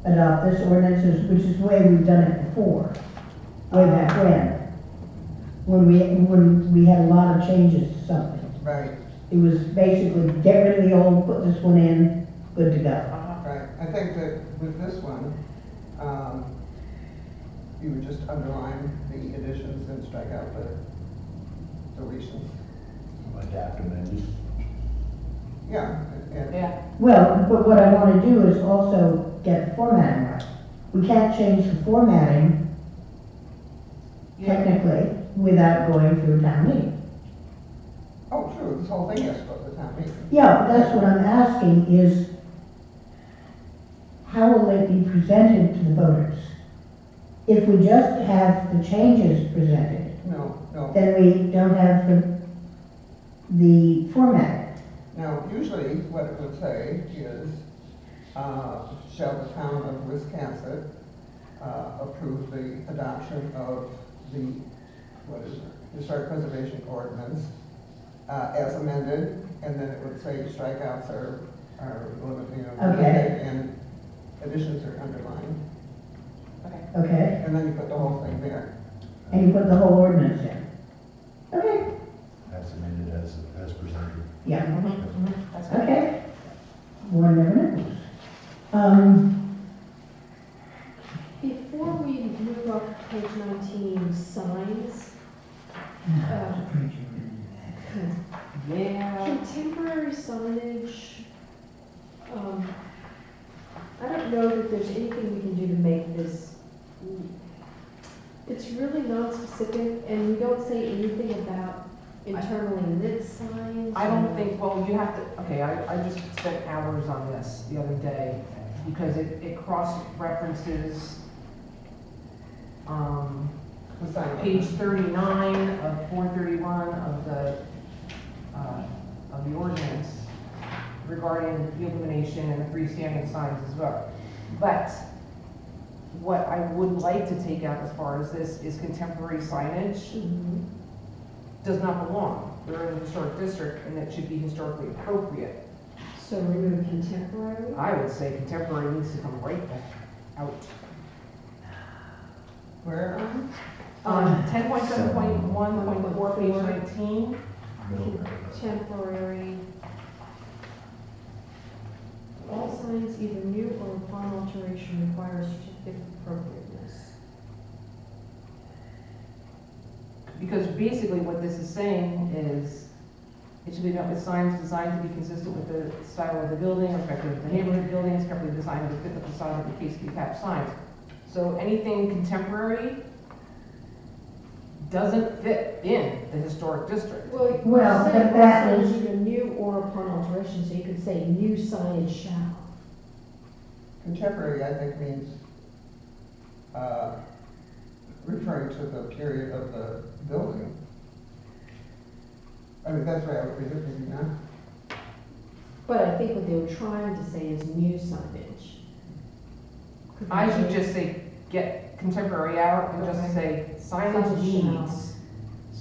adopt this ordinance, which is the way we've done it before, way back when we had a lot of changes to something. right, It was basically get rid of the old, put this one in, good to go. right. I think that with this one, you would just underline the additions and strike out the deletions. Adapt, amend. Yeah, and, Yeah. Well, but what I want to do is also get the formatting right. We can't change the formatting technically without going through a town meeting. oh, true, this whole thing has to go to the town meeting. Yeah, but that's what I'm asking is, how will it be presented to the voters? If we just have the changes presented, No, then we don't have the formatting. now, usually what it would say is, shall the town of Wiscasset, approve the adoption of the, historic preservation ordinance, as amended, and then it would say strikeouts are limited, Okay. and additions are underlined, Okay. Okay, and then you put the whole thing there. and you put the whole ordinance in. Okay, That's amended as presented. yeah, That's good. okay. One never knows. Before we move up to page 19, signs, Yeah. contemporary signage, I don't know that there's anything we can do to make this, it's really non-specific, and we don't say anything about internally lit signs? I don't or- think, well, you have to, okay, I just spent hours on this the other day, because it cross-references, The sign. page 39 of 431 of the ordinance regarding the illumination and the freestanding signs as well. But what I would like to take out as far as this is contemporary signage Mhm. does not belong. We're in the historic district, and it should be historically appropriate. So remove contemporary? I would say contemporary needs to come right back out. Where? 10.7.1.4, page 19. Temporary. All signs either new or upon alteration require a certificate of appropriateness. Because basically what this is saying is, it should be met with signs designed to be consistent with the style of the building, respective of the neighborhood buildings, carefully designed to fit the facade of the case detached signs. So anything contemporary doesn't fit in the historic district. Well, Well, you're saying but that all signs is- either new or upon alteration, so you could say new signage shall. Contemporary, I think, means, referring to the period of the building. I mean, that's why I would read it, maybe not. But I think what they were trying to say is new signage. Could I we should change- just say, get contemporary out and just Okay. say signage Signage needs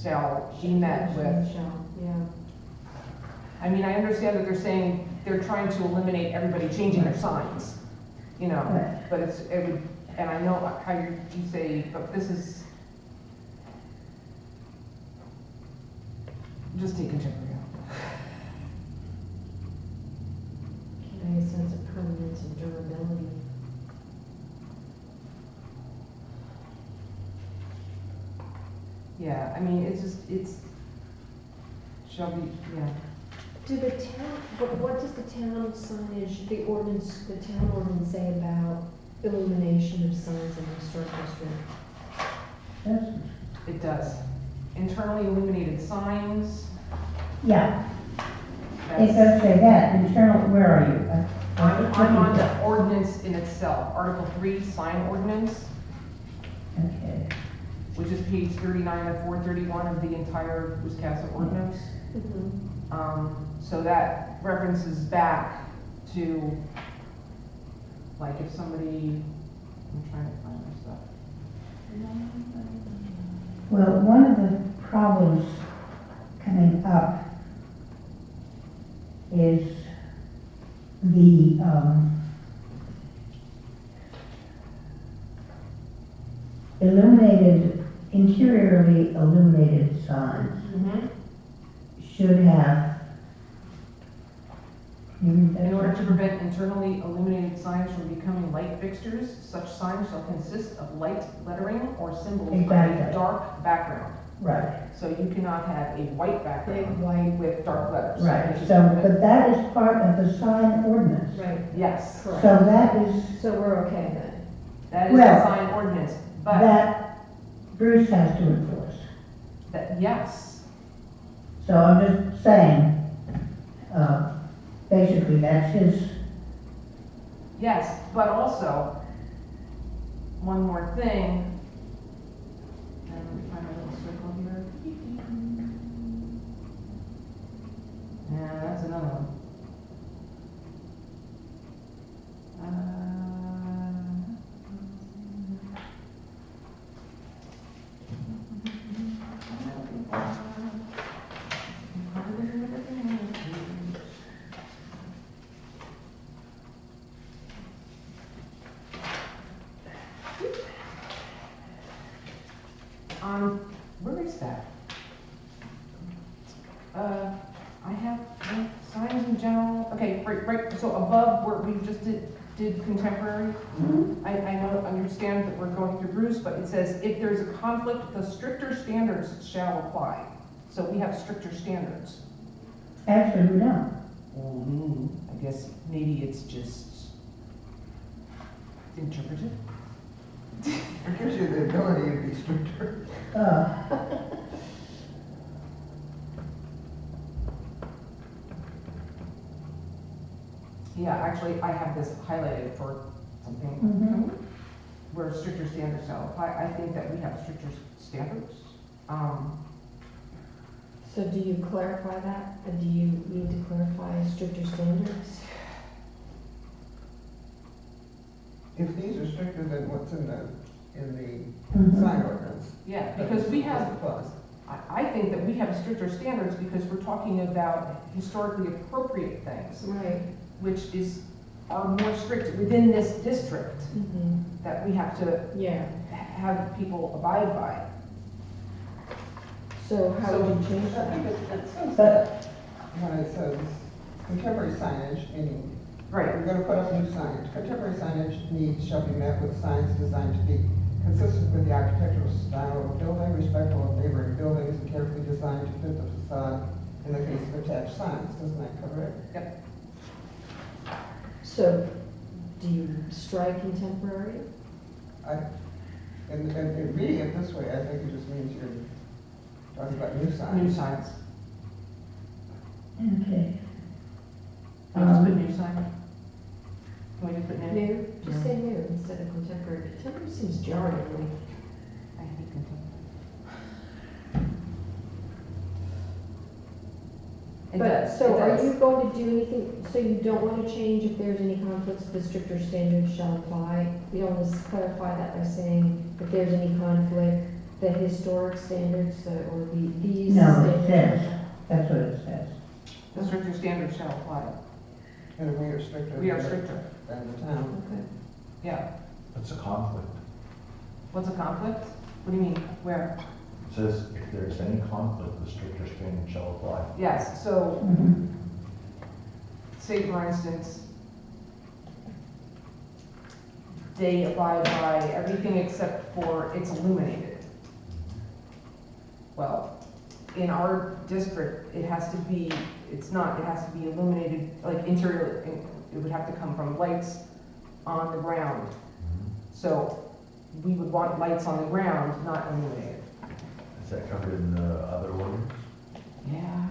shall be met with. Shall, yeah. I mean, I understand that they're saying they're trying to eliminate everybody changing their signs, you know, Right. but it would, and I know how you say, but this is, just take contemporary out. Convey a sense of permanence and durability. Yeah, I mean, shall be, yeah. Do the town, what does the town signage, the town ordinance say about illumination of signs in the historic district? That's- It does. Internally illuminated signs. Yeah, it That's, does say that, internal, where are you? I'm on the ordinance in itself, Article 3, sign ordinance, Okay, which is page 39 of 431 of the entire Wiscasset ordinance. So that references back to, like, if somebody, I'm trying to find my stuff. well, one of the problems coming up is the, interiorly illuminated signs should have, can you read that? In order to prevent internally illuminated signs from becoming light fixtures, such signs shall consist of light lettering or symbols on a Exactly. dark background. Right, So you cannot have a white Big background white, with dark letters. right, which is- so, but that is part of the sign ordinance. right, Yes, So correct. that is, So we're okay then? that is the Well, sign ordinance, but that Bruce has to enforce. that, yes, So I'm just saying, basically, that's his, yes, but also, one more thing. And let me find my little circle here. Yeah, that's another one. Where is that? I have signs in general, okay, right, so above where we just did contemporary, I know, understand that we're going through Bruce, but it says, if there's a conflict, the stricter standards shall apply. So we have stricter standards. actually, we don't. I guess maybe it's just interpretive. It gives you the ability to be stricter. Yeah, actually, I have this highlighted for something where stricter standards shall apply. I think that we have stricter standards. So do you clarify that? Or do you need to clarify stricter standards? If these are stricter than what's in the Mhm. sign ordinance. Yeah, because we have, This applies. I think that we have stricter standards because we're talking about historically appropriate things, Right. which are more strict within this district Mm-hmm. that we have to Yeah. have people abide by. So how would you change I that? think it says But- that when it says contemporary signage, meaning Right, we're gonna put up new signage. Contemporary signage needs shall be met with signs designed to be consistent with the architectural style of a building, respectful of neighboring buildings, and carefully designed to fit the facade in the case of attached signs. Doesn't that cover it? yep. So do you strike contemporary? And reading it this way, I think it just means you're talking about new signs. New signs. Okay. Can we just put new sign? Can we just put new? New? Just say new instead of contemporary. Contemporary seems jarring to me. I hate contemporary. It But, does, so it are does. you going to do anything, so you don't want to change if there's any conflicts, the stricter standards shall apply? You don't want to clarify that by saying if there's any conflict, the historic standards, or these. No, it standards- says, that's what it says. The stricter standards shall apply. And if we are stricter. We are stricter, Than the town. Okay. yeah. It's a conflict. What's a conflict? What do you mean? Where? It says if there's any conflict, the stricter standard shall apply. Yes, so Mhm. say for instance, they abide by everything except for it's illuminated. Well, in our district, it has to be, it's not, it has to be illuminated, like interior, it would have to come from lights on the ground. So we would want lights on the ground, not illuminated. Is that covered in the other ordinance? Yeah.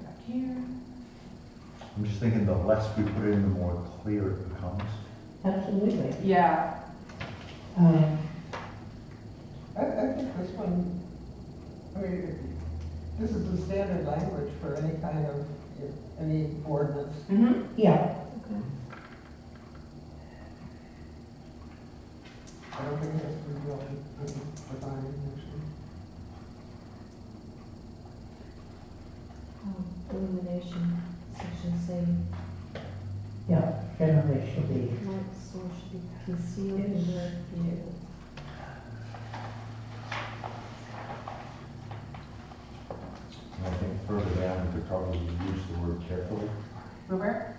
Back here. I'm just thinking the less we put in, the more clear it becomes. Absolutely. Yeah, I think this one, I mean, this is the standard language for any kind of, any ordinance. Yeah, Okay. I don't think it has to be real defined, actually. Illumination, section C, yeah, generally should be. light source should be concealed in direct view. And I think further down, we could probably use the word carefully. where?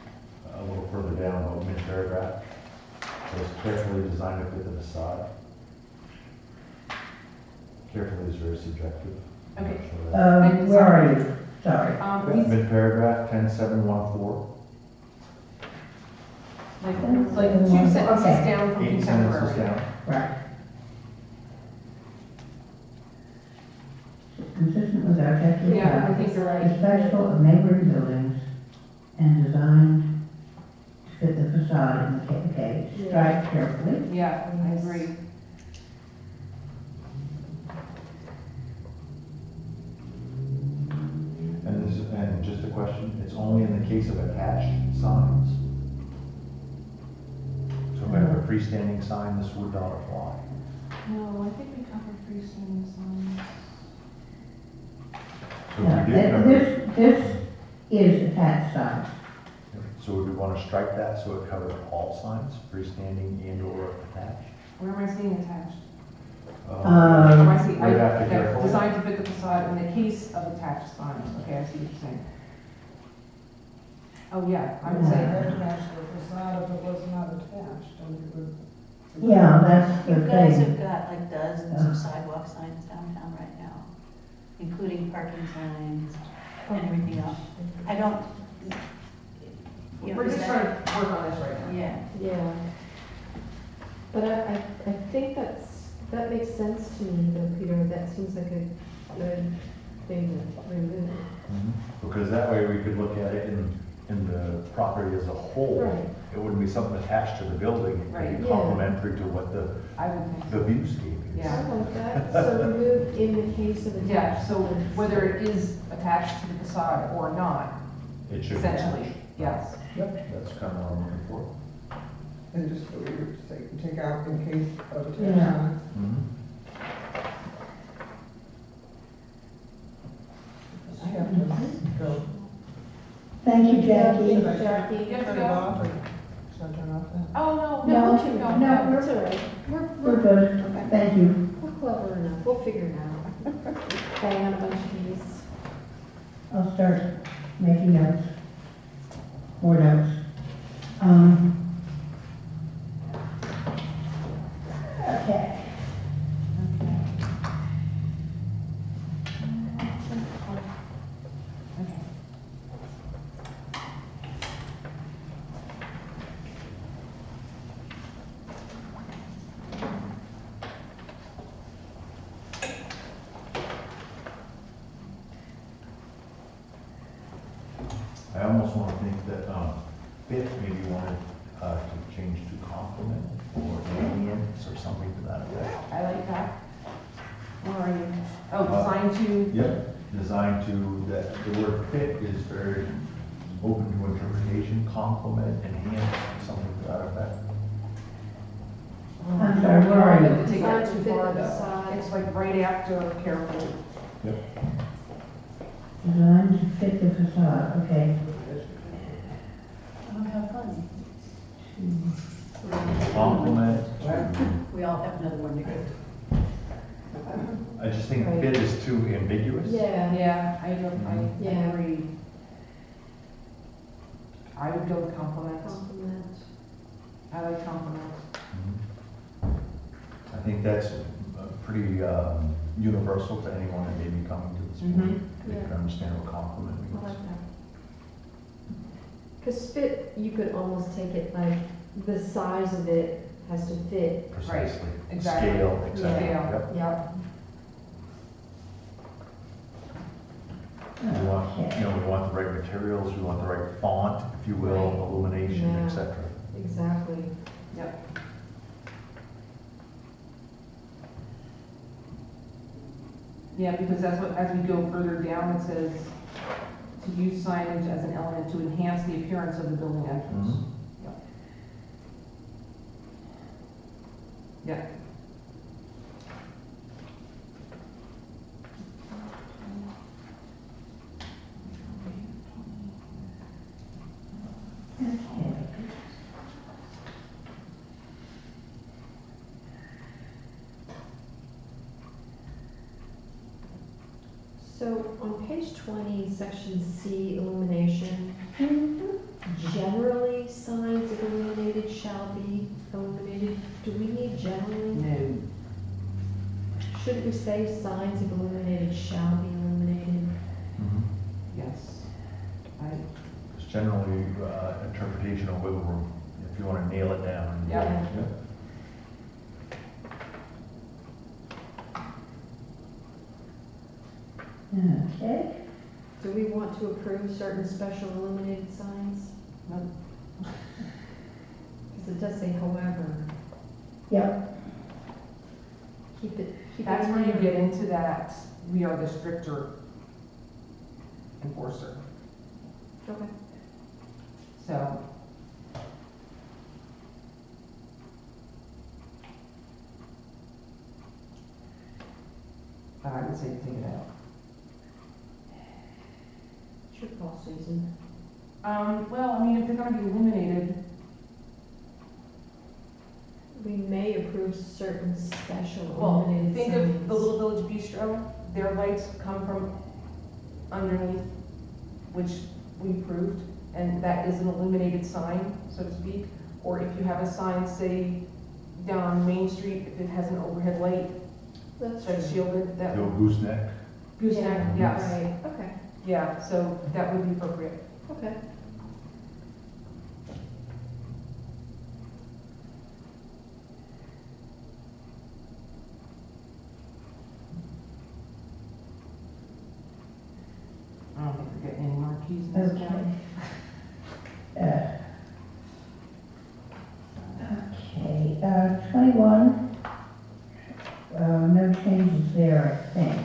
A little further down, about mid-paragraph. It was carefully designed to fit the facade. Carefully is very subjective. I'm not Okay. sure that- Where are you? Sorry. Mid-paragraph, 10.7.1.4, Like 2 sentences Okay. down from 8 sentences contemporary. down. Right. Consistent with our objective. Yeah, I think you're right. Respectful of neighboring buildings and designed to fit the facade in the case. Strike carefully. Yeah, I agree. And just a question, it's only in the case of attached signs. So if I have a freestanding sign, this would not apply. No, I think we covered freestanding signs. So Yeah, if we did cover, this is attached signs. so would we want to strike that so it covers all signs, freestanding and or attached? Where am I seeing attached? Um, Oh, I see, Right after yeah, carefully. designed to fit the facade in the case of attached signs. Okay, I see what you're saying. Oh, yeah, I would They say, have to match the facade if it was not attached, and it would. Yeah, that's the You guys thing. have got like dozens of sidewalk signs downtown right now, including parking signs and everything else. I don't, you know, we're is just that, trying to work on this right now. yeah. Yeah. But I think that makes sense to me though, Peter, that seems like a good thing to remove. Because that way we could look at it and in the property as a whole. Right. It wouldn't be something attached to the building, it Right. would be Yeah. complementary to what I would think the so. viewscape is. Yeah. I like that, so remove in the case of attached. Yeah, so buildings. whether it is attached to the facade or not, It should essentially, match. yes. Yep, that's kind of what I'm looking for. And just what we were saying, take out in case of attached Yeah. signs. I have to go. Thank you, Jackie. Should I Jackie. You have to turn it go? off or should I turn off that? Oh, no, No, no, no, It's all right, We're good, thank you. we're clever enough, we'll figure it out. Bang on a bunch of keys. I'll start making notes, more notes. Okay. I almost want to think that, Fit maybe wanted, to change to complement or enhance or something to that effect. I like that. Where are you? Oh, design to, Yep, designed to, that, the word fit is very open to interpretation, complement, enhance, something to that effect. I'm sorry, where are you? To take that Design to too fit far the though. facade. It's like right after careful. Yep. Designed to fit the facade, okay. Oh, how fun. Complement, We all have another one to go. I just think Right. fit is too ambiguous. Yeah, Yeah, I Yeah. agree. I would go with compliments. compliment. I like compliments. Mhm. I think that's pretty universal to anyone that may be coming to this point. They can Yeah. understand what compliment I means. like that. Cause fit, you could almost take it like, the size of it has to fit. Precisely. exactly. Scale, et cetera. Yeah. Yep. Yep. We want, we want the right materials, we want the right font, if you will, Right. illumination, Yeah. et cetera. Exactly. Yep. Yeah, because that's what, as we go further down, it says to use signage as an element to enhance the appearance of the building entrance. Mhm. Yep. Yep. Okay. So on page 20, section C, illumination, generally signs illuminated shall be illuminated. Do we need generally? No. Shouldn't we say signs of illuminated shall be illuminated? Mhm. Yes. I, It's generally interpretation of wiggle room, if you want to nail it down. Yeah. Yep. Okay, Do we want to approve certain special illuminated signs? no, Because it does say however. yep, Keep it. that's where you get into that, we are the stricter enforcer. Okay. So. I would say take it out. It's your call, Susan. Well, I mean, if they're gonna be illuminated, We may approve certain special well, illuminated think signs. of the Little Village Bistro, their lights come from underneath, which we proved, and that is an illuminated sign, so to speak. Or if you have a sign, say, down on Main Street, if it has an overhead light That's that's true. shielded, that The would, old gooseneck. gooseneck, Yeah, yes. Right, okay, Yeah, so that would be appropriate. okay. I don't think we're getting any more keys in this okay. town. Okay, 21, no changes there, I think.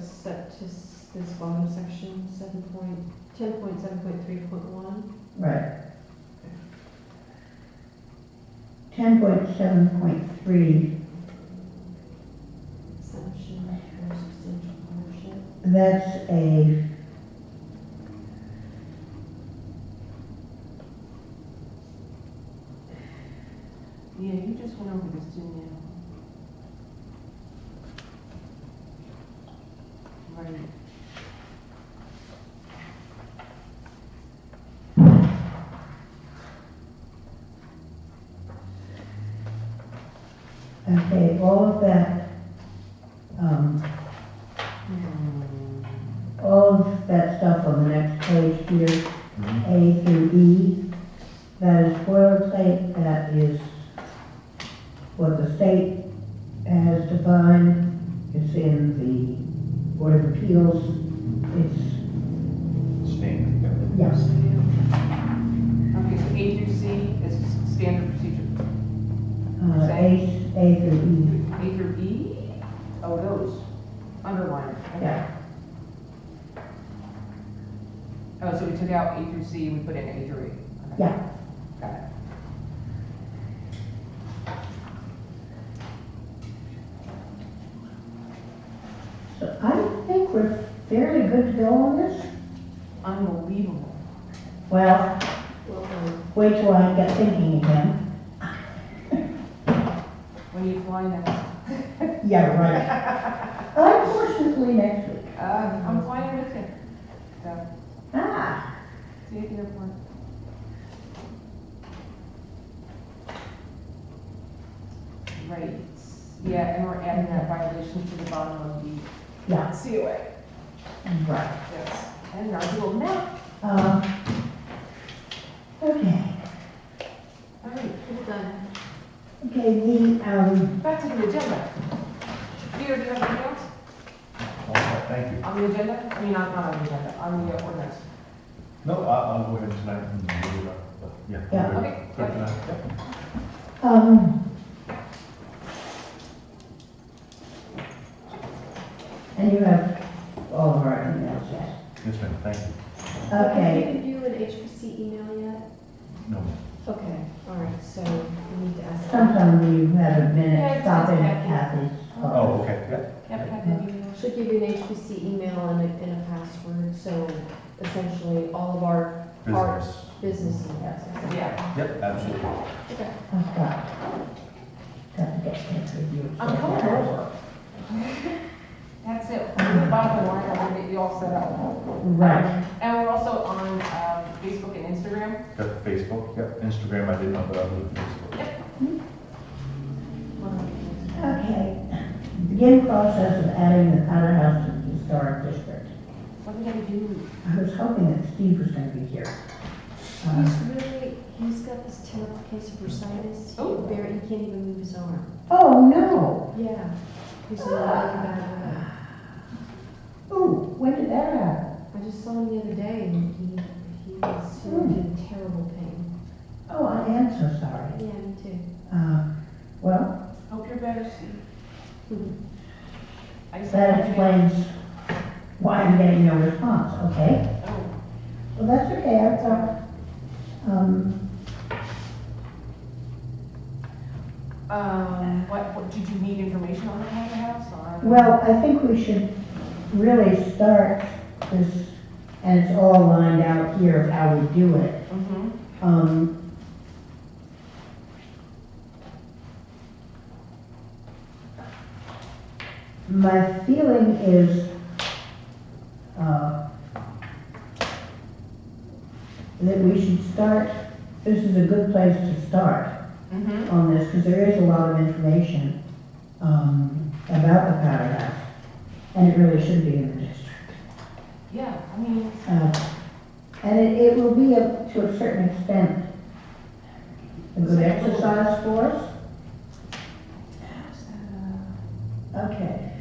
Set to this bottom section, 10.7.3.1. Right. 10.7.3, Exemption for substantial ownership. that's a, Yeah, you just went over this, didn't you? Right. okay, all of that, all of that stuff on the next page here, A through E, that is boilerplate, that is what the state has defined. It's in the Board of Appeals. It's, Standard. yes, Okay, so A through C is standard procedure. A through A through E? Oh, those, underlined. E, Okay. yeah. Oh, so we took out A through C, we put in A through E. Okay. Yeah. Got it. So I think we're fairly good to go on this. Unbelievable. Well, Well done. wait till I get thinking again. When you fly next? Yeah, right. Unfortunately, next week. I'm flying with you. So, Ah, see you at the airport. Right. Yeah, and we're adding that violation to the bottom of the yeah, COA. right. Yes. And our little map. Okay, All right, Well done. okay, the, back to the agenda. Peter, do you have anything else Thank you. on the agenda? I mean, not on the agenda, on the ordinance. No, I'll go ahead tonight and do it up, but yeah. Yeah. good. Okay, Good yeah. tonight, yep. And you have all of our emails, yes. Yes, ma'am, thank you. Have you Okay, given you an HPC email yet? No, Okay, all right, so we need to ask. sometime we have a Yeah, minute, it's stop in at Kathy. Kathy's. oh, okay, yeah. Yep, have that email. Should give you an HPC email and a password, so essentially all of our Business. business emails. Yeah. Yep, absolutely. Okay. I've got to get into review. I'm coming over. That's it. The bottom line, I'm gonna get you all set up. Right, And we're also on Facebook and Instagram. Got Facebook, yep, Instagram, I didn't know, but I'll do Facebook. okay. Begin process of adding the Powder House to the historic district. What are we gonna do? I was hoping that Steve was gonna be here. He's got this terrible case of bursitis. Oh. He can't even move his arm. Oh, no. Yeah. He's in a really bad way. Ooh, when did that happen? I just saw him the other day and he was in terrible pain. Oh, I am so sorry. Yeah, me too. Well, Hope you're better, Steve. I just that had to- explains why I'm getting no response, okay? Oh, Well, that's okay, I've got, what, did you need information on the Powder House or? well, I think we should really start this, and it's all lined out here of how we do it. Mm-hmm. My feeling is, that we should start, this is a good place to start Mm-hmm. on this, because there is a lot of information, about the Powder House, and it really should be in the district. Yeah, I mean, And it will be, to a certain extent, a good exercise for us. Okay.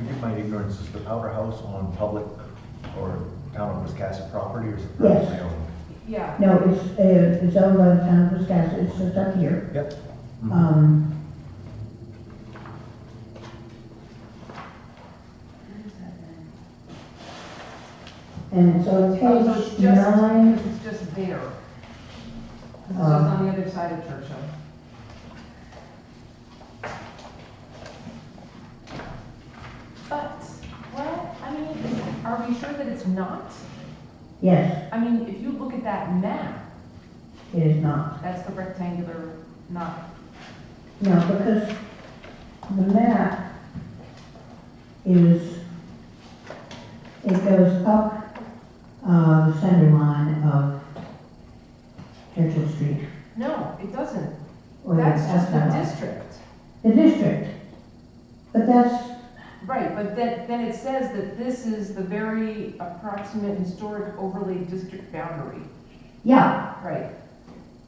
forgive my ignorance, is the powerhouse on public or town of Wiscasset property, or is it Yes. privately owned? Yeah, No, it's owned by the town of Wiscasset, it's just up here. Yep. Mhm. And it's on oh, so it's page just, 9. it's just there. 'Cause it's just on the other side of Churchill. But, well, I mean, are we sure that it's not? Yes, I mean, if you look at that map, it is not. that's the rectangular, not, No, because the map is, it goes up the center line of Churchill Street. no, it doesn't. or That's just the outside line. district. The district. But that's, Right, but then it says that this is the very approximate historic overlay district boundary. yeah, Right,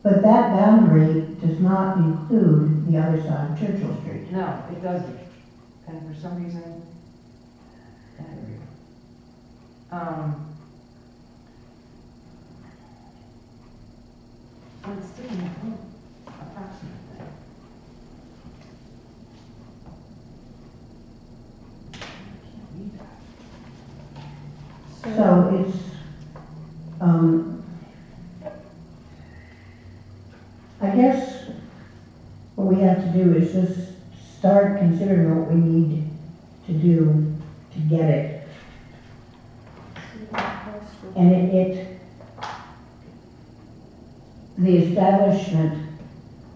but that boundary does not include the other side of Churchill Street. no, it doesn't. And for some reason, anyway. Well, it's still an approximate thing. I can't read that. So it's, I guess what we have to do is just start considering what we need to do to get it. And the establishment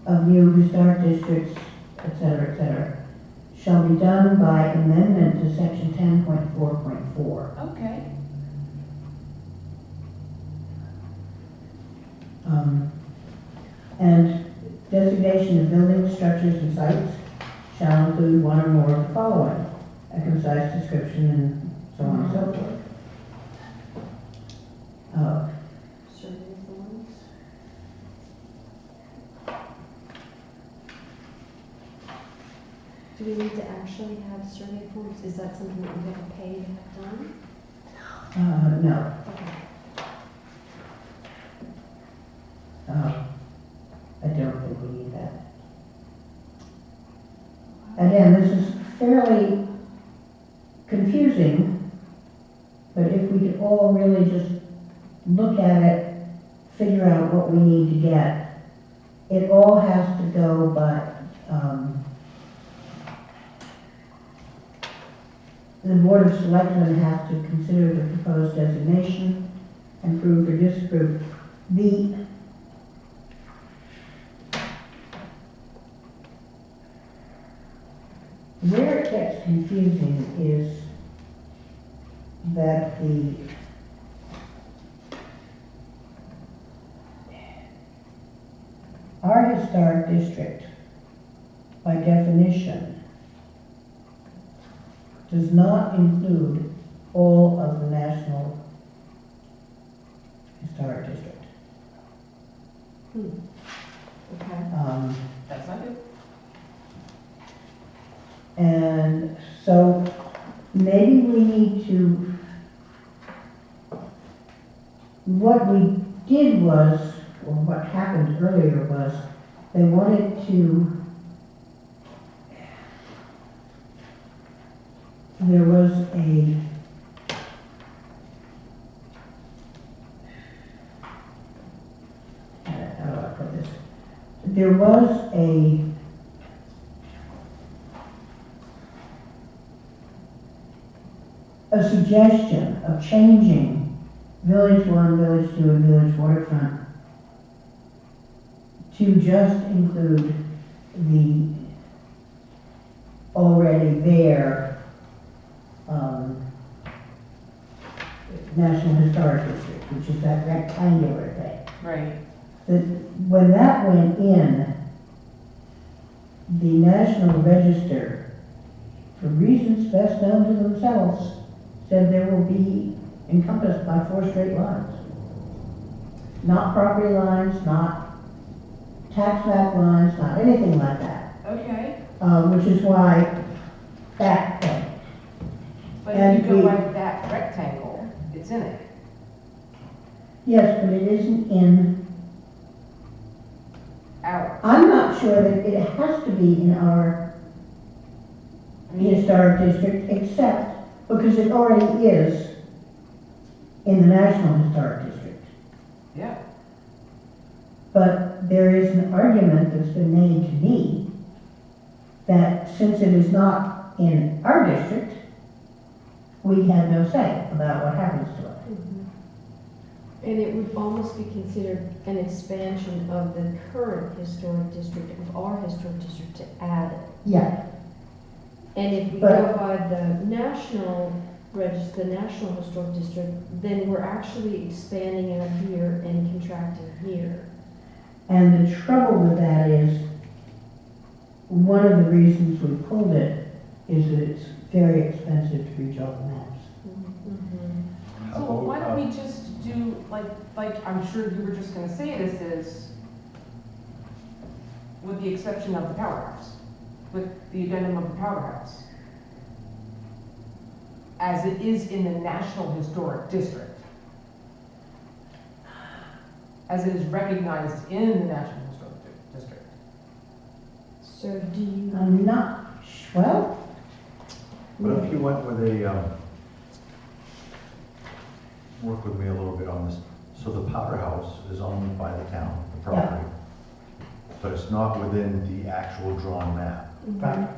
of new historic districts, et cetera, shall be done by amendment to section 10.4.4. Okay, And designation of buildings, structures, and sites shall include one or more of the following: a concise description and so on and so forth. Survey forms. Do we need to actually have survey forms? Is that something that we have to pay to have done? No. Okay. I don't think we need that. Again, this is fairly confusing, but if we could all really just look at it, figure out what we need to get, it all has to go by, the Board of Selectmen has to consider the proposed designation and approve or disapprove. Where it gets confusing is that our historic district, by definition, does not include all of the National Historic District. Okay. that's not good. And so maybe we need to, what we did was, or what happened earlier was, they wanted to, there was how do I put this? There was a suggestion of changing Village 1, Village 2, and Village Waterfront to just include the already there National Historic District, which is that rectangular thing. Right, When that went in, the National Register, for reasons best known to themselves, said there will be encompassed by 4 straight lines. Not property lines, not tax map lines, not anything like that. okay, Which is why that thing. But And if you go we- by that rectangle, it's in it. Yes, but it isn't in, Ours. I'm not sure that it has to be in our I mean, historic district, except because it already is in the National Historic District. yeah, But there is an argument that's been made to me that since it is not in our district, we have no say about what happens to it. And it would almost be considered an expansion of the current historic district, of our historic district, to add it. Yeah, And if we But- go by the national register, the national historic district, then we're actually expanding out here and contracting here. and the trouble with that is, one of the reasons we pulled it is that it's very expensive to reach all the maps. so How about, why don't we just do, like I'm sure you were just gonna say this is, with the exception of the powerhouse, with the addendum of the powerhouse, as it is in the National Historic District, as it is recognized in the National Historic District. So do you, I'm not, well, What if you went with a, work with me a little bit on this. So the powerhouse is owned by the town, the property. But it's not within the actual drawn map. right.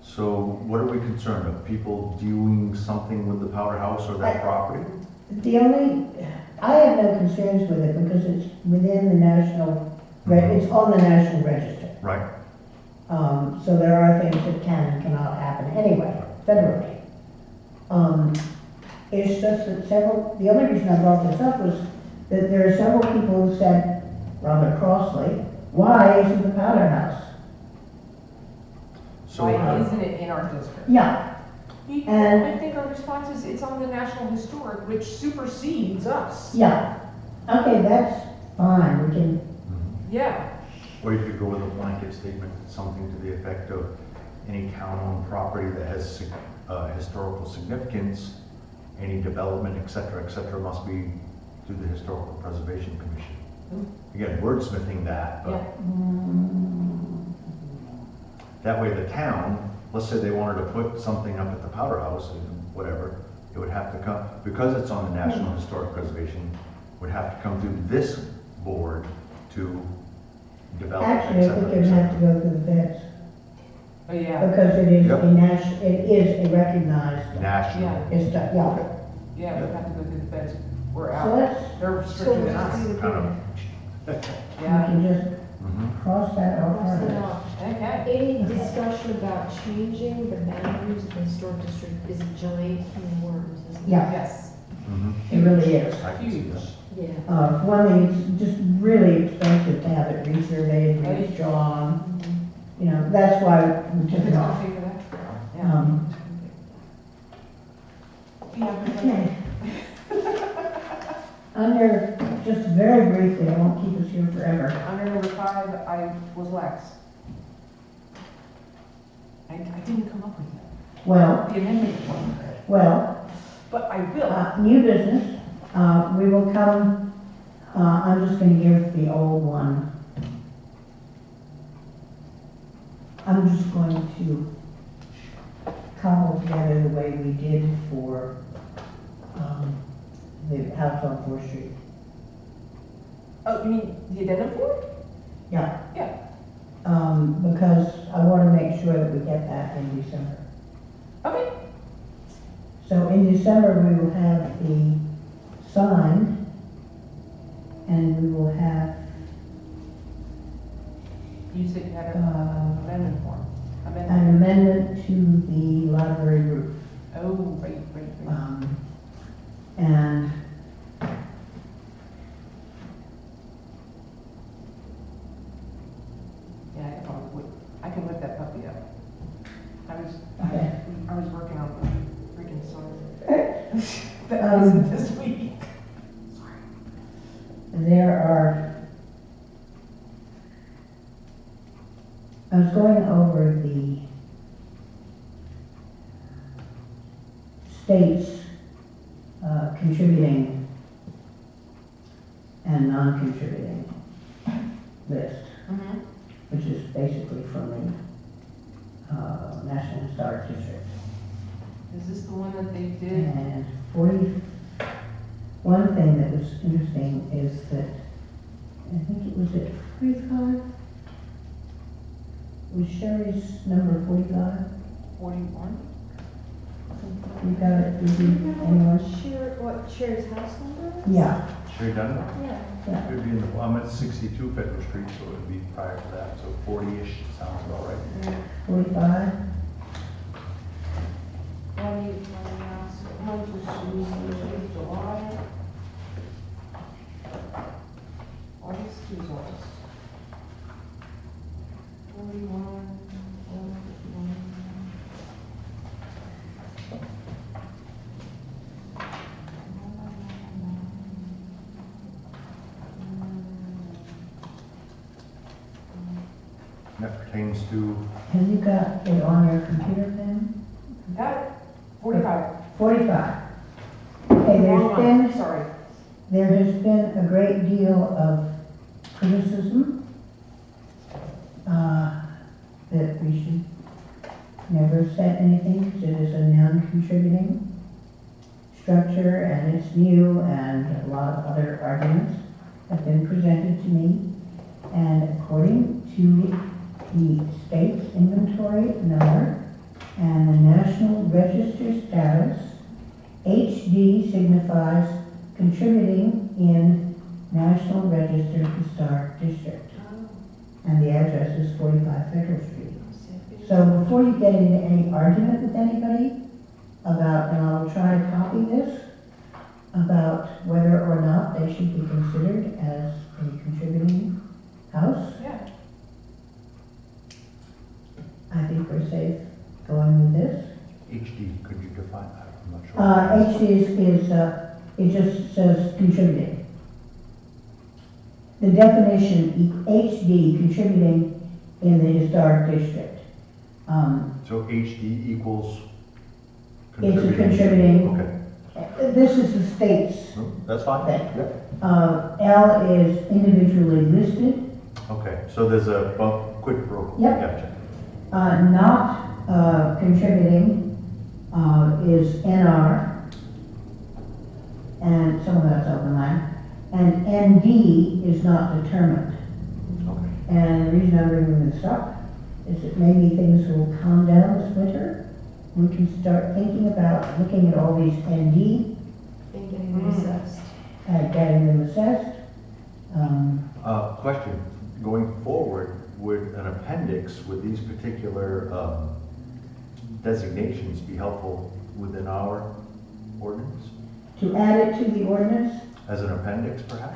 So what are we concerned of? People doing something with the powerhouse or that property? The only, I have no concerns with it because it's within the national, it's on the national register. Right? So there are things that can and cannot happen anyway, federally. It's just that the only reason I brought this up was that there are several people who said, rather crossly, why isn't the powder house? So, Why isn't it in our district? Yeah, And- I think our response is, it's on the National Historic, which supersedes us. yeah. Okay, that's fine, we can, Yeah, or you could go with a blanket statement, something to the effect of any town-owned property that has historical significance, any development, et cetera, must be through the Historical Preservation Commission. Again, wordsmithing that, yeah, but that way the town, let's say they wanted to put something up at the powerhouse and whatever, it would have to come, because it's on the National Historic Preservation, would have to come through this board to develop, actually, et I think cetera, it would et have to cetera. go through the feds. oh, yeah, Because it is Yep. it is a recognized, National. yeah, yeah. yeah, we have to go through the feds, we're So out, let's, they're so stricter than let's us, do the Kind of. we yeah, can just Mhm. cross that off Cross our it list. off. okay. Any discussion about changing the boundaries of the historic district is a giant can of worms, isn't it? Yeah, Yes, Mhm. it really is. I can see huge. that. Yeah. One thing, it's just really expensive to have it resurveyed, Right. redrawn, you know, that's why we took It's it gonna off. pay for that, yeah. Um, Yeah, Okay. Under, just very briefly, I won't keep us here forever. under number 5, I was lax. I didn't come up with that, Well, the amendment one, well, but I will. new business, we will come, I'm just gonna give the old one. I'm just going to cobble together the way we did for, the house on 4th Street. Oh, you mean the addendum for it? Yeah. Yeah. Because I wanna make sure that we get that in December. Okay. So in December, we will have the sign, and we will have, You said you had an amendment form. an Amendment. amendment to the library roof. Oh, right. And Yeah, I can whip that puppy up. Okay. I was working on the freaking sign. That isn't this week. there are, I was going over the state's contributing and non-contributing list, Mhm. which is basically from the National Historic District. Is this the one that they did? And one thing that was interesting is that, I think it was at 45? Was Sherry's number 45? 41? You got it, did you, anyone? Cher's house number? Yeah, Sherry Dunn? Yeah. yeah. It would be in the, I'm at 62 Federal Street, so it would be prior to that, so 40-ish sounds about right. 45? Let me ask, when was she, July? August, who's August? 41, 41. That pertains to, Have you got it on your computer then? Got it, 45. 45. Okay, Wrong one, sorry. there has been a great deal of criticism that we should never set anything because it is a non-contributing structure and it's new, and a lot of other arguments have been presented to me. And according to the state's inventory number and the National Register status, HD signifies contributing in National Register Historic District. And the address is 45 Federal Street. So before you get into any argument with anybody about, and I'll try to copy this, about whether or not they should be considered as a contributing house, Yeah. I think we're safe going with this. HD, could you define that? I'm not sure. HD is, it just says contributing. The definition, HD, contributing in the historic district. So HD equals It's a contributing? contributing. Okay, This is the state's. that's fine. Okay. Yeah. L is individually listed, Okay, so there's a quid pro quo. Yep. Gotcha. not contributing is NR, and some of that's open line, and ND is not determined. Okay. And the reason I'm bringing this up is that maybe things will calm down this winter. We can start thinking about looking at all these ND And getting them assessed. and getting them assessed. Question, going forward, would an appendix with these particular designations be helpful within our ordinance? To add it to the ordinance, As an appendix, perhaps?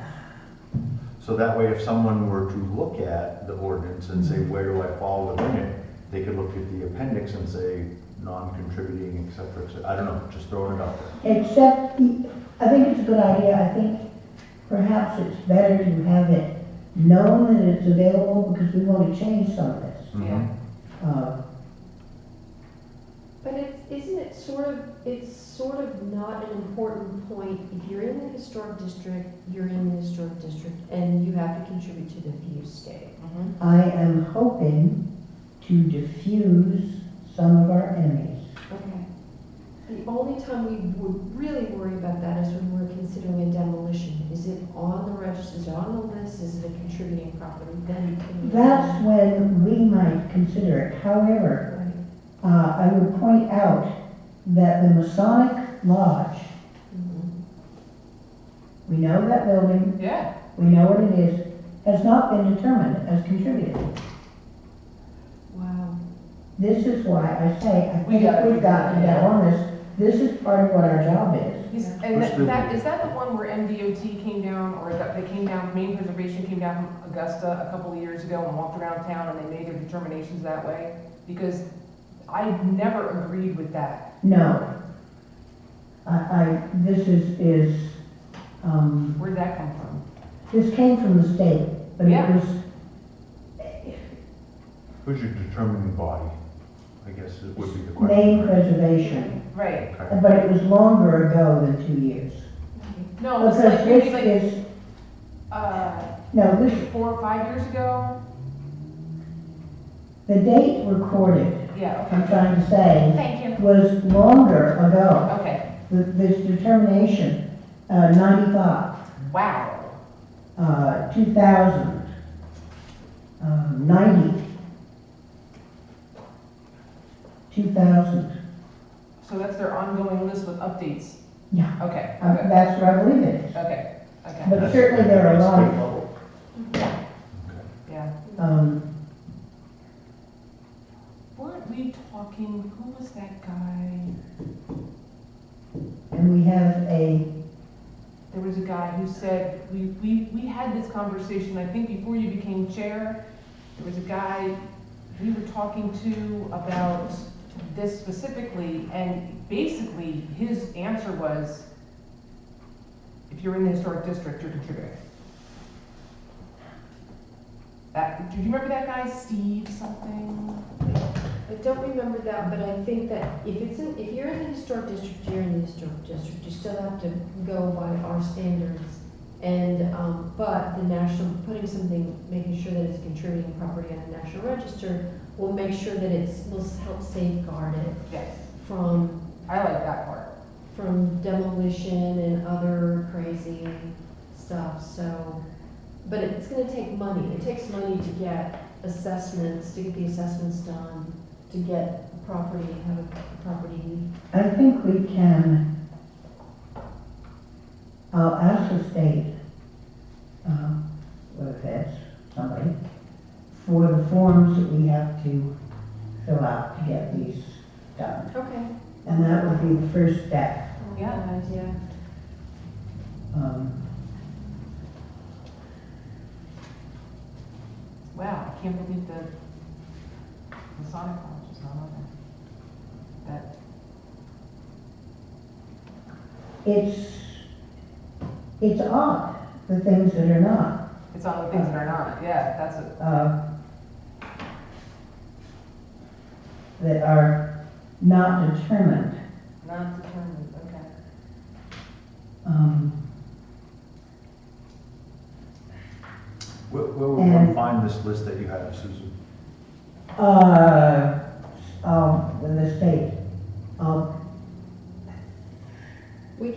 So that way, if someone were to look at the ordinance and say, where do I fall within it, they could look at the appendix and say, non-contributing, et cetera, et cetera. I don't know, just throwing it out there. except, I think it's a good idea. I think perhaps it's better to have it known that it's available because we want to change some of this. Yeah. But isn't it it's sort of not an important point. If you're in the historic district, you're in the historic district, and you have to contribute to the viewscape. Mhm. I am hoping to diffuse some of our enemies. Okay. The only time we would really worry about that is when we're considering a demolition. Is it on the register, is it on the list, is it a contributing property? Then That's when we might consider it. However, Right. I would point out that the Masonic Lodge, Mhm. we know that building, Yeah. we know what it is, has not been determined as contributing. Wow. This is why I say, I We think gotta we've got to do get that. on this. This is part of what our job is. And Who's the- is that the one where MDOT came down, or that they came down, Maine Preservation came down from Augusta a couple of years ago and walked around town and they made their determinations that way? Because I never agreed with that. No. This Where'd that come from? this came from the state, but it Yeah. was, Who's your determining body? I guess it would be the name question. preservation, Right. Okay. but it was longer ago than 2 years. No, it's Because like maybe this like, is, uh, no, this, 4 or 5 years ago? the date recorded, Yeah, I'm okay. trying to say, Thank you. was longer ago. Okay, This determination, 95, wow. 2000, 90, 2000. So that's their ongoing list with updates? Yeah. Okay, okay, That's what I believe it is. okay, okay, But certainly there are a lot of, yeah. Weren't we talking, who was that guy? and we have There was a guy who said, we had this conversation, I think before you became chair. There was a guy we were talking to about this specifically, and basically his answer was, if you're in the historic district, you're contributing. Do you remember that guy, Steve something? I don't remember that, but I think that if you're in the historic district, you're in the historic district, you still have to go by our standards. And, but the putting something, making sure that it's contributing property on the National Register will make sure that will help safeguard it Yes, from I like that part. demolition and other crazy stuff, so. But it's gonna take money. It takes money to get assessments, to get the assessments done, to get a property, have a property. I think we can, I'll ask the state, or if it's somebody, for the forms that we have to fill out to get these done. Okay. And that would be the first step. Yeah. Yeah. Wow, I can't believe the Masonic Lodge is not on there. It's odd, the things that are not. It's on the things that are not, yeah, that's it. That are not determined. Not determined, okay. Where would one And- find this list that you have, Susan? The state, We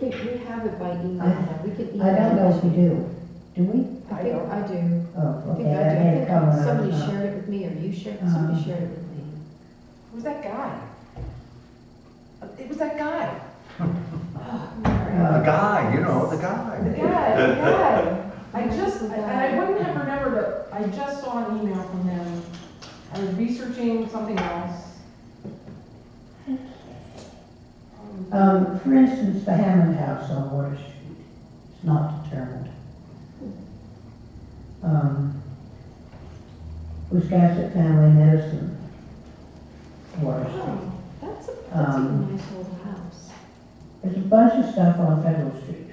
have it by email. We can email. I don't know it if to we you. do we? I think I do. Oh, I okay, think I that do. may have come when I was Somebody not. shared it with me, or you shared, Uh-huh. somebody shared it with me. Who's that guy? It was that guy. The guy, you know, the guy. The guy. And I wouldn't have remembered it, I just saw an email from him. I was researching something else. For instance, the Hammond House on Water Street, it's not determined. Wiscasset Family Medicine, Water Street. Oh, that's a nice old house. There's a bunch of stuff on Federal Street.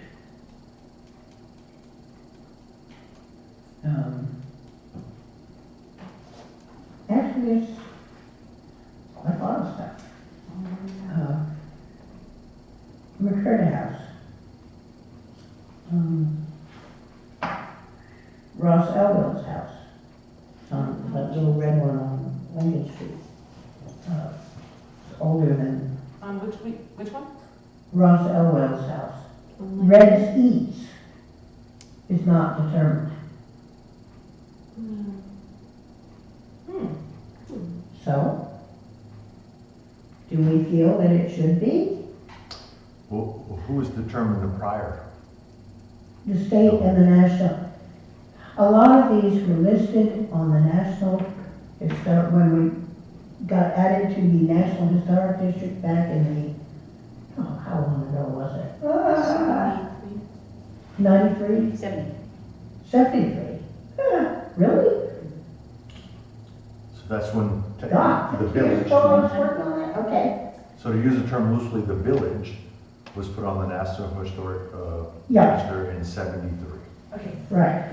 Actually, there's quite a lot of stuff. McCurdy House. Ross Elwell's house, that little red one on Lincoln Street. It's older than On which one? Ross Elwell's house. Unlike- Red's Eats is not determined. So, do we feel that it should be? Well, who has determined the prior? The state and the national. A lot of these were listed on the national, when we got added to the National Historic District back in the, how long ago was it? 93? 70. 73? Really? So that's when God, the 50 years village, ago I was working on that? Okay. so to use the term loosely, the village was put on the National Historic Yeah. Register in 73 Okay, Right.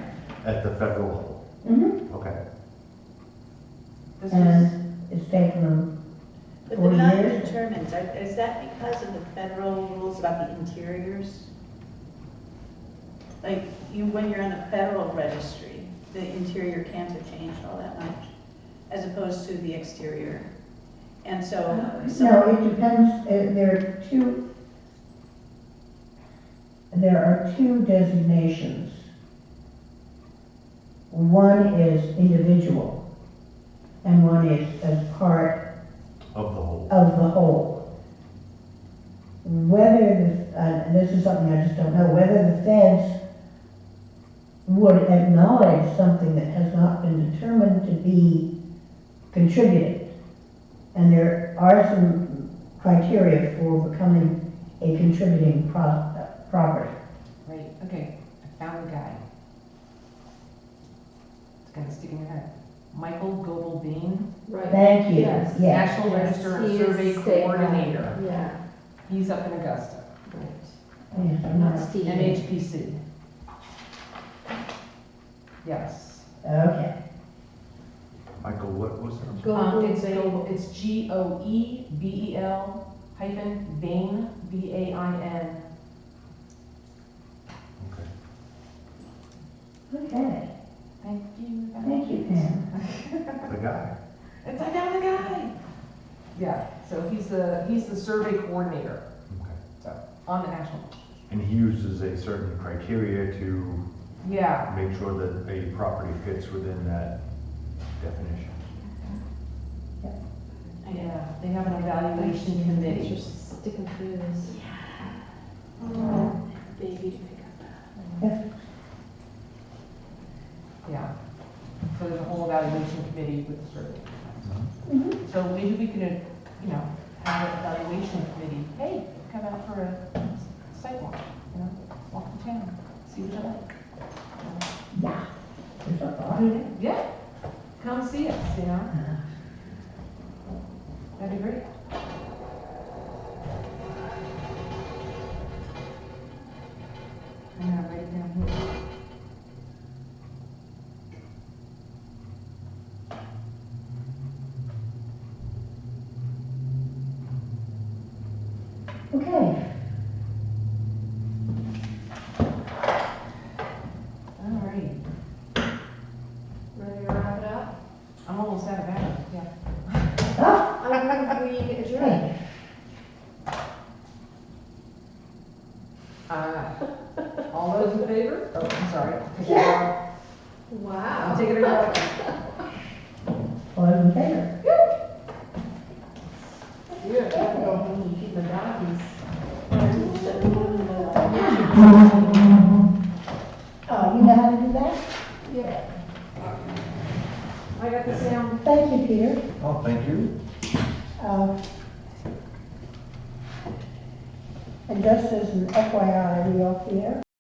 at the federal level. Mm-hmm. Okay. this was, And it's taken them But the 40 not years? determined, is that because of the federal rules about the interiors? Like, when you're on the federal registry, the interior can't have changed all that much, as opposed to the exterior. And so, No, it depends, there are two designations. One is individual, and one is as part Of the whole. of the whole. Whether, and this is something I just don't know, whether the feds would acknowledge something that has not been determined to be contributed. And there are some criteria for becoming a contributing property. Right, okay, I found the guy. It's gonna stick in your head. Michael Goebel-Bean, Right. Thank you, Yes. yes. National Register and He is Survey state Coordinator. Yeah, He's up in Augusta, right. Yes, I'm Not not- Steve. MHPC. Yes. Okay. Michael, what was it? It's Goebel hyphen Bain, B-A-I-N. Okay. Okay, Thank you. thank you, Pam. The guy. It's I found the guy. Yeah, so he's the survey coordinator, Okay. so, on the national. And he uses a certain criteria to Yeah, make sure that a property fits within that definition. yeah, they have an evaluation Thanks committee. for sticking through this. baby to pick up. Yes. Yeah, so there's a whole evaluation committee with the survey. Mhm. So maybe we could, have an evaluation committee, hey, come out for a sidewalk, walk the town, see what you like. Yeah. There's a thought. Yeah, come see us, that'd be great. I'm gonna write it down here. Okay, All right, Ready to wrap it up? I'm almost out of battery, yeah. ah, I'm going to adjourn. hey, All those in favor? Oh, I'm sorry. Take it out. Wow. I'm taking it out. all those in favor? Yeah, go home and feed the doggies. Oh, you know how to do that? Yeah. I got the sound. Thank you, Peter. Oh, thank you. And just as an FYI, we off the air?